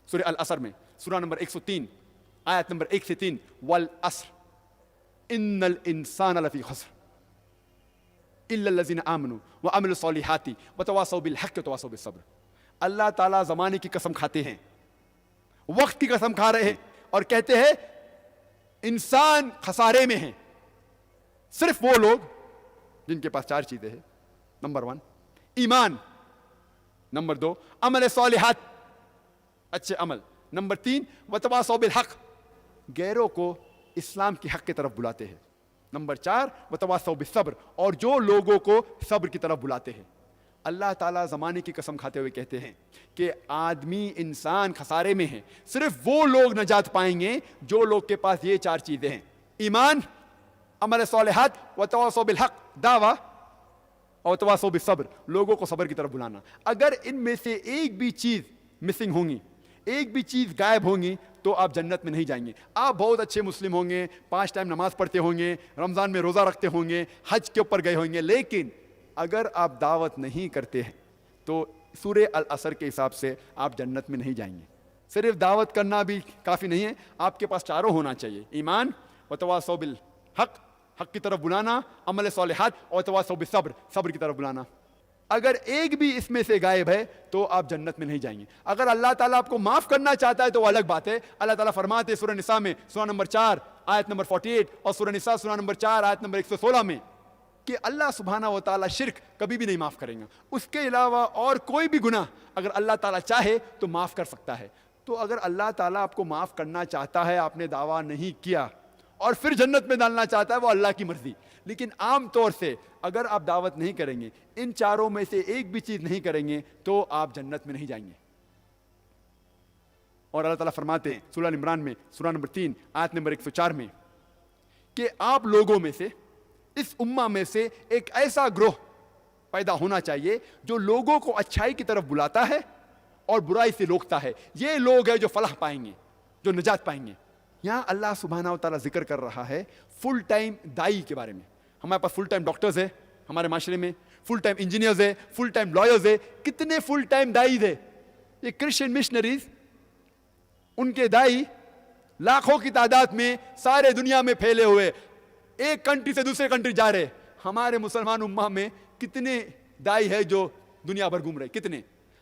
سورہ العصر میں, سورہ نمبر 103 آیت نمبر 1 سے 3, والعصر ان الانسان لفی خسر الا الذین آمنوا وعملوا الصالحات وتواصوا بالحق وتواصوا بالصبر. اللہ تعالیٰ زمانے کی قسم کھاتے ہیں, وقت کی قسم کھا رہے ہیں اور کہتے ہیں انسان خسارے میں ہیں. صرف وہ لوگ جن کے پاس 4 چیزیں ہیں. نمبر 1 ایمان, نمبر 2 عمل صالحات, اچھے عمل, نمبر 3 وتواصوا بالحق, غیروں کو اسلام کی حق کی طرف بلاتے ہیں, نمبر 4 وتواصوا بالصبر, اور جو لوگوں کو صبر کی طرف بلاتے ہیں. اللہ تعالیٰ زمانے کی قسم کھاتے ہوئے کہتے ہیں کہ آدمی انسان خسارے میں ہے. صرف وہ لوگ نجات پائیں گے جو لوگ کے پاس یہ 4 چیزیں ہیں, ایمان, عمل صالحات, وتواصوا بالحق, دعویٰ, اور تواصوا بالصبر, لوگوں کو صبر کی طرف بلانا. اگر ان میں سے ایک بھی چیز مسنگ ہوں گی, ایک بھی چیز غائب ہوں گی, تو آپ جنت میں نہیں جائیں گے. آپ بہت اچھے مسلم ہوں گے, 5 ٹائم نماز پڑھتے ہوں گے, رمضان میں روزہ رکھتے ہوں گے, حج کے اوپر گئے ہوں گے, لیکن اگر آپ دعوت نہیں کرتے ہیں تو سورہ العصر کے حساب سے آپ جنت میں نہیں جائیں گے. صرف دعوت کرنا بھی کافی نہیں ہے, آپ کے پاس 4 ہونا چاہیے, ایمان, وتواصوا بالحق, حق کی طرف بلانا, عمل صالحات, اور تواصوا بالصبر, صبر کی طرف بلانا. اگر ایک بھی اس میں سے غائب ہے تو آپ جنت میں نہیں جائیں گے. اگر اللہ تعالیٰ آپ کو معاف کرنا چاہتا ہے تو وہ الگ بات ہے. اللہ تعالیٰ فرماتے ہیں سورہ نساء میں, سورہ نمبر 4 آیت نمبر 48, اور سورہ نساء سورہ نمبر 4 آیت نمبر 116 میں کہ اللہ سبحانہ و تعالیٰ شرک کبھی بھی نہیں معاف کریں گا. اس کے علاوہ اور کوئی بھی گناہ اگر اللہ تعالیٰ چاہے تو معاف کر سکتا ہے. تو اگر اللہ تعالیٰ آپ کو معاف کرنا چاہتا ہے, آپ نے دعویٰ نہیں کیا, اور پھر جنت میں ڈالنا چاہتا ہے, وہ اللہ کی مرضی. لیکن عام طور سے اگر آپ دعوت نہیں کریں گے, ان 4 میں سے ایک بھی چیز نہیں کریں گے, تو آپ جنت میں نہیں جائیں گے. اور اللہ تعالیٰ فرماتے ہیں سورہ عمران میں, سورہ نمبر 3 آیت نمبر 104 میں کہ آپ لوگوں میں سے, اس امہ میں سے ایک ایسا گروہ پیدا ہونا چاہیے جو لوگوں کو اچھائی کی طرف بلاتا ہے اور برائی سے روکتا ہے. یہ لوگ ہیں جو فلاح پائیں گے, جو نجات پائیں گے. یہاں اللہ سبحانہ و تعالیٰ ذکر کر رہا ہے فل ٹائم دائی کے بارے میں. ہمارے پاس فل ٹائم ڈاکٹرز ہیں ہمارے معاشرے میں, فل ٹائم انجینئرز ہیں, فل ٹائم لائرز ہیں, کتنے فل ٹائم دائی ہیں. یہ کرسچن مشنریز, ان کے دائی لاکھوں کی تعداد میں سارے دنیا میں پھیلے ہوئے, ایک کنٹری سے دوسرے کنٹری جا رہے. ہمارے مسلمان امہ میں کتنے دائی ہے جو دنیا بھر گھوم رہے, کتنے,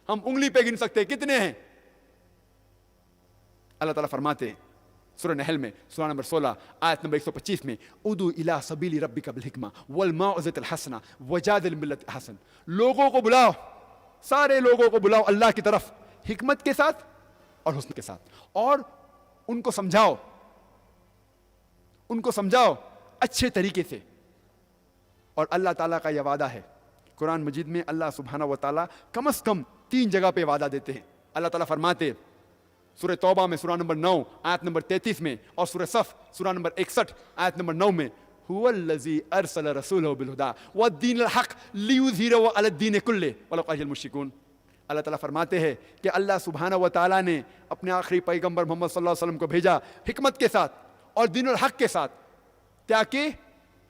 ہم انگلی پہ گن سکتے کتنے ہیں. اللہ تعالیٰ فرماتے ہیں سورہ نحل میں, سورہ نمبر 16 آیت نمبر 125 میں, ادعو الی سبیل ربک بالحکمہ والموعظۃ الحسنہ وجادل باللتی احسن. لوگوں کو بلاؤ, سارے لوگوں کو بلاؤ اللہ کی طرف حکمت کے ساتھ اور حسن کے ساتھ, اور ان کو سمجھاؤ, ان کو سمجھاؤ اچھے طریقے سے. اور اللہ تعالیٰ کا یہ وعدہ ہے قرآن مجید میں, اللہ سبحانہ و تعالیٰ کم از کم 3 جگہ پہ وعدہ دیتے ہیں. اللہ تعالیٰ فرماتے سورہ توبہ میں سورہ نمبر 9 آیت نمبر 33 میں, اور سورہ صف سورہ نمبر 61 آیت نمبر 9 میں, هو الذی ارسل رسولہ بالہدی والدین الحق لیظہرہ علی الدین کلہ ولو کرہ المشرکون. اللہ تعالیٰ فرماتے ہیں کہ اللہ سبحانہ و تعالیٰ نے اپنے آخری پیغمبر محمد صلی اللہ علیہ وسلم کو بھیجا حکمت کے ساتھ اور دین الحق کے ساتھ, تاکہ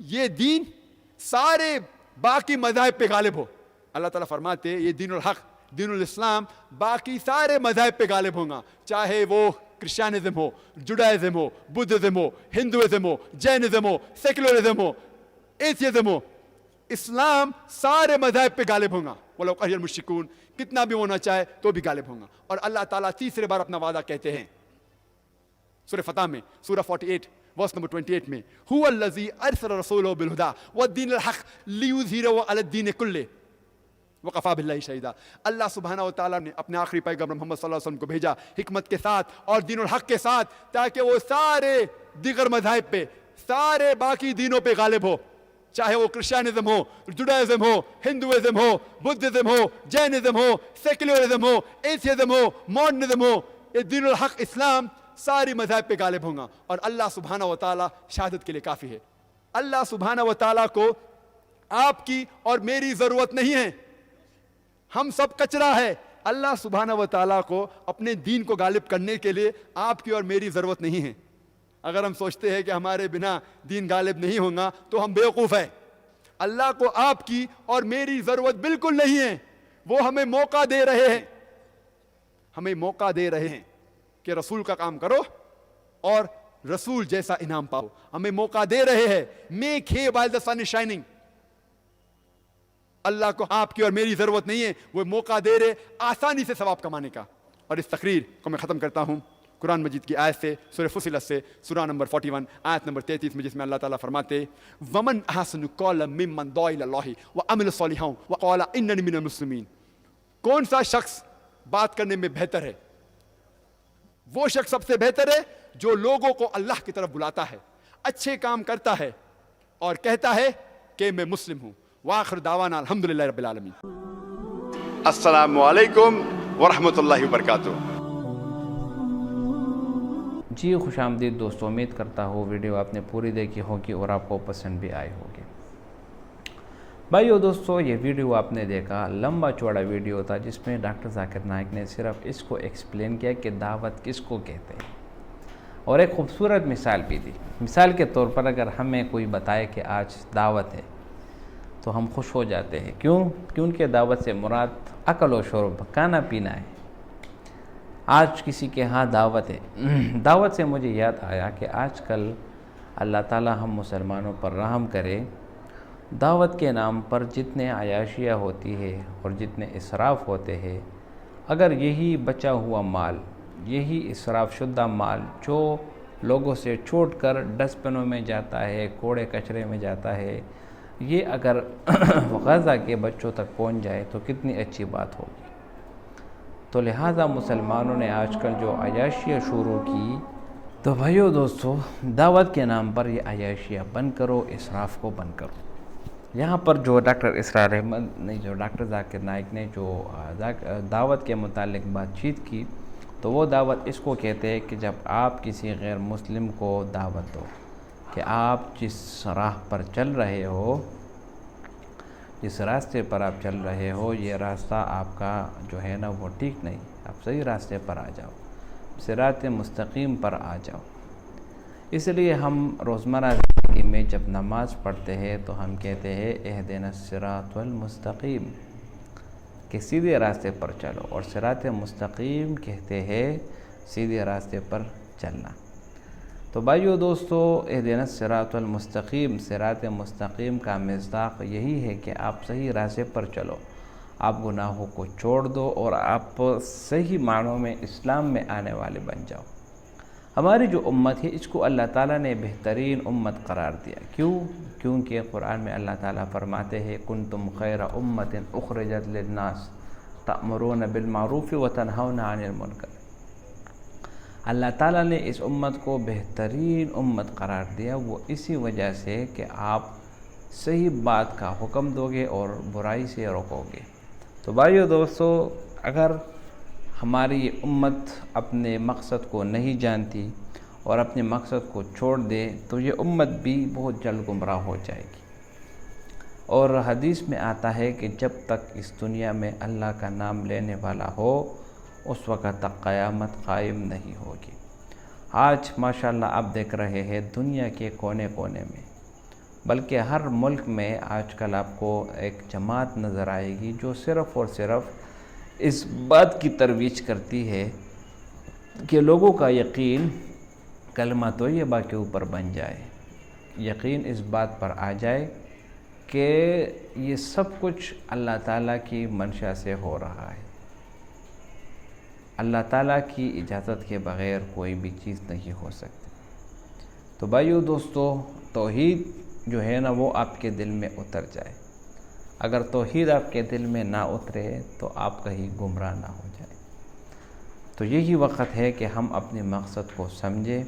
یہ دین سارے باقی مذاہب پہ غالب ہو. اللہ تعالیٰ فرماتے ہیں یہ دین الحق, دین الاسلام باقی سارے مذاہب پہ غالب ہوں گا, چاہے وہ کرسچینزم ہو, جوڈائزم ہو, بدھزم ہو, ہندوازم ہو, جینزم ہو, سیکولرزم ہو, ایتھیزم ہو, اسلام سارے مذاہب پہ غالب ہوں گا. ولو کرہ المشرکون, کتنا بھی ہونا چاہے تو بھی غالب ہوں گا. اور اللہ تعالیٰ تیسرے بار اپنا وعدہ کہتے ہیں سورہ فتح میں, سورہ 48 ورس نمبر 28 میں, هو الذی ارسل رسولہ بالہدی والدین الحق لیظہرہ علی الدین کلہ وکفی باللہ شہیدا. اللہ سبحانہ و تعالیٰ نے اپنے آخری پیغمبر محمد صلی اللہ علیہ وسلم کو بھیجا حکمت کے ساتھ اور دین الحق کے ساتھ, تاکہ وہ سارے دیگر مذاہب پہ, سارے باقی دینوں پہ غالب ہو, چاہے وہ کرسچینزم ہو, جوڈائزم ہو, ہندوازم ہو, بدھزم ہو, جینزم ہو, سیکولرزم ہو, ایتھیزم ہو, ماڈرنزم ہو, یہ دین الحق اسلام ساری مذاہب پہ غالب ہوں گا، اور اللہ سبحانہ و تعالیٰ شہادت کے لیے کافی ہے۔ اللہ سبحانہ و تعالیٰ کو آپ کی اور میری ضرورت نہیں ہے، ہم سب کچرا ہے۔ اللہ سبحانہ و تعالیٰ کو اپنے دین کو غالب کرنے کے لیے آپ کی اور میری ضرورت نہیں ہے۔ اگر ہم سوچتے ہیں کہ ہمارے بنا دین غالب نہیں ہوگا تو ہم بیوقوف ہیں۔ اللہ کو آپ کی اور میری ضرورت بالکل نہیں ہے، وہ ہمیں موقع دے رہے ہیں، ہمیں موقع دے رہے ہیں کہ رسول کا کام کرو اور رسول جیسا انعام پاؤ۔ ہمیں موقع دے رہے ہیں، میک ہے while the sun is shining۔ اللہ کو آپ کی اور میری ضرورت نہیں ہے، وہ موقع دے رہے آسانی سے ثواب کمانے کا۔ اور اس تقریر کو میں ختم کرتا ہوں قرآن مجید کی آیت سے، سورہ فصلت سے، سورہ نمبر 41 آیت نمبر 33 میں، جس میں اللہ تعالیٰ فرماتے وَمَنْ أَحْسَنُ قَوْلًا مِمَّنْ دَعَا إِلَى اللَّهِ وَعَمِلَ صَالِحًا وَقَالَ إِنَّنِي مِنَ الْمُسْلِمِينَ۔ کون سا شخص بات کرنے میں بہتر ہے؟ وہ شخص سب سے بہتر ہے جو لوگوں کو اللہ کی طرف بلاتا ہے، اچھے کام کرتا ہے اور کہتا ہے کہ میں مسلم ہوں۔ وآخر دعوانا الحمدللہ رب العالمین۔ السلام علیکم ورحمۃ اللہ وبرکاتہ۔ جی خوش آمدید دوستو، امید کرتا ہوں ویڈیو آپ نے پوری دیکھی ہوگی اور آپ کو پسند بھی آئی ہوگی۔ بھائیو دوستو، یہ ویڈیو آپ نے دیکھا لمبا چوڑا ویڈیو تھا، جس میں ڈاکٹر ذاکر نائک نے صرف اس کو ایکسپلین کیا کہ دعوت کس کو کہتے ہیں، اور ایک خوبصورت مثال بھی دی۔ مثال کے طور پر اگر ہمیں کوئی بتائے کہ آج دعوت ہے تو ہم خوش ہو جاتے ہیں۔ کیونکہ دعوت سے مراد اکل و شرب، کھانا پینا ہے۔ آج کسی کے ہاں دعوت ہے۔ دعوت سے مجھے یاد آیا کہ آج کل اللہ تعالیٰ ہم مسلمانوں پر رحم کرے، دعوت کے نام پر جتنے عیاشیاں ہوتی ہے اور جتنے اسراف ہوتے ہیں، اگر یہی بچا ہوا مال، یہی اسراف شدہ مال جو لوگوں سے چھوٹ کر ڈسٹ بنوں میں جاتا ہے، کوڑے کچرے میں جاتا ہے، یہ اگر غزہ کے بچوں تک پہنچ جائے تو کتنی اچھی بات ہوگی۔ تو لہٰذا مسلمانوں نے آج کل جو عیاشیاں شروع کی، تو بھائیو دوستو دعوت کے نام پر یہ عیاشیاں بند کرو، اسراف کو بند کرو۔ یہاں پر جو ڈاکٹر اسرار احمد نے، جو ڈاکٹر ذاکر نائک نے جو دعوت کے متعلق بات چیت کی، تو وہ دعوت اس کو کہتے ہیں کہ جب آپ کسی غیر مسلم کو دعوت دو کہ آپ جس راہ پر چل رہے ہو، جس راستے پر آپ چل رہے ہو، یہ راستہ آپ کا جو ہے نا وہ ٹھیک نہیں، آپ صحیح راستے پر آ جاؤ، صراط مستقیم پر آ جاؤ۔ اس لیے ہم روزمرہ زندگی میں جب نماز پڑھتے ہیں تو ہم کہتے ہیں اہدنا الصراط المستقیم، کہ سیدھے راستے پر چلو، اور صراط مستقیم کہتے ہیں سیدھے راستے پر چلنا۔ تو بھائیو دوستو، اہدنا الصراط المستقیم، صراط مستقیم کا مصداق یہی ہے کہ آپ صحیح راستے پر چلو، آپ گناہوں کو چھوڑ دو اور آپ صحیح معنوں میں اسلام میں آنے والے بن جاؤ۔ ہماری جو امت ہے، اس کو اللہ تعالیٰ نے بہترین امت قرار دیا۔ کیونکہ قرآن میں اللہ تعالیٰ فرماتے ہیں کنتم خیر امت اخرجت للناس تأمرون بالمعروف وتنہون عن المنکر۔ اللہ تعالیٰ نے اس امت کو بہترین امت قرار دیا، وہ اسی وجہ سے کہ آپ صحیح بات کا حکم دو گے اور برائی سے روکو گے۔ تو بھائیو دوستو، اگر ہماری یہ امت اپنے مقصد کو نہیں جانتی اور اپنے مقصد کو چھوڑ دے تو یہ امت بھی بہت جلد گمراہ ہو جائے گی۔ اور حدیث میں آتا ہے کہ جب تک اس دنیا میں اللہ کا نام لینے والا ہو، اس وقت تک قیامت قائم نہیں ہوگی۔ آج ماشاءاللہ آپ دیکھ رہے ہیں دنیا کے کونے کونے میں، بلکہ ہر ملک میں آج کل آپ کو ایک جماعت نظر آئے گی جو صرف اور صرف اس بات کی ترویج کرتی ہے کہ لوگوں کا یقین کلمہ طیبہ کے اوپر بن جائے، یقین اس بات پر آ جائے کہ یہ سب کچھ اللہ تعالیٰ کی منشا سے ہو رہا ہے، اللہ تعالیٰ کی اجازت کے بغیر کوئی بھی چیز نہیں ہو سکتی۔ تو بھائیو دوستو، توحید جو ہے نا وہ آپ کے دل میں اتر جائے۔ اگر توحید آپ کے دل میں نہ اترے تو آپ کہیں گمراہ نہ ہو جائے۔ تو یہی وقت ہے کہ ہم اپنے مقصد کو سمجھیں،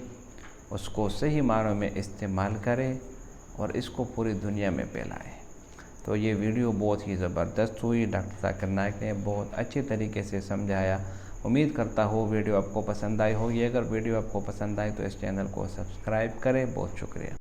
اس کو صحیح معنوں میں استعمال کریں اور اس کو پوری دنیا میں پھیلائیں۔ تو یہ ویڈیو بہت ہی زبردست ہوئی، ڈاکٹر ذاکر نائک نے بہت اچھے طریقے سے سمجھایا امید کرتا ہوں ویڈیو آپ کو پسند آئی ہوگی. اگر ویڈیو آپ کو پسند آئی تو اس چینل کو سبسکرائب کریں. بہت شکریہ.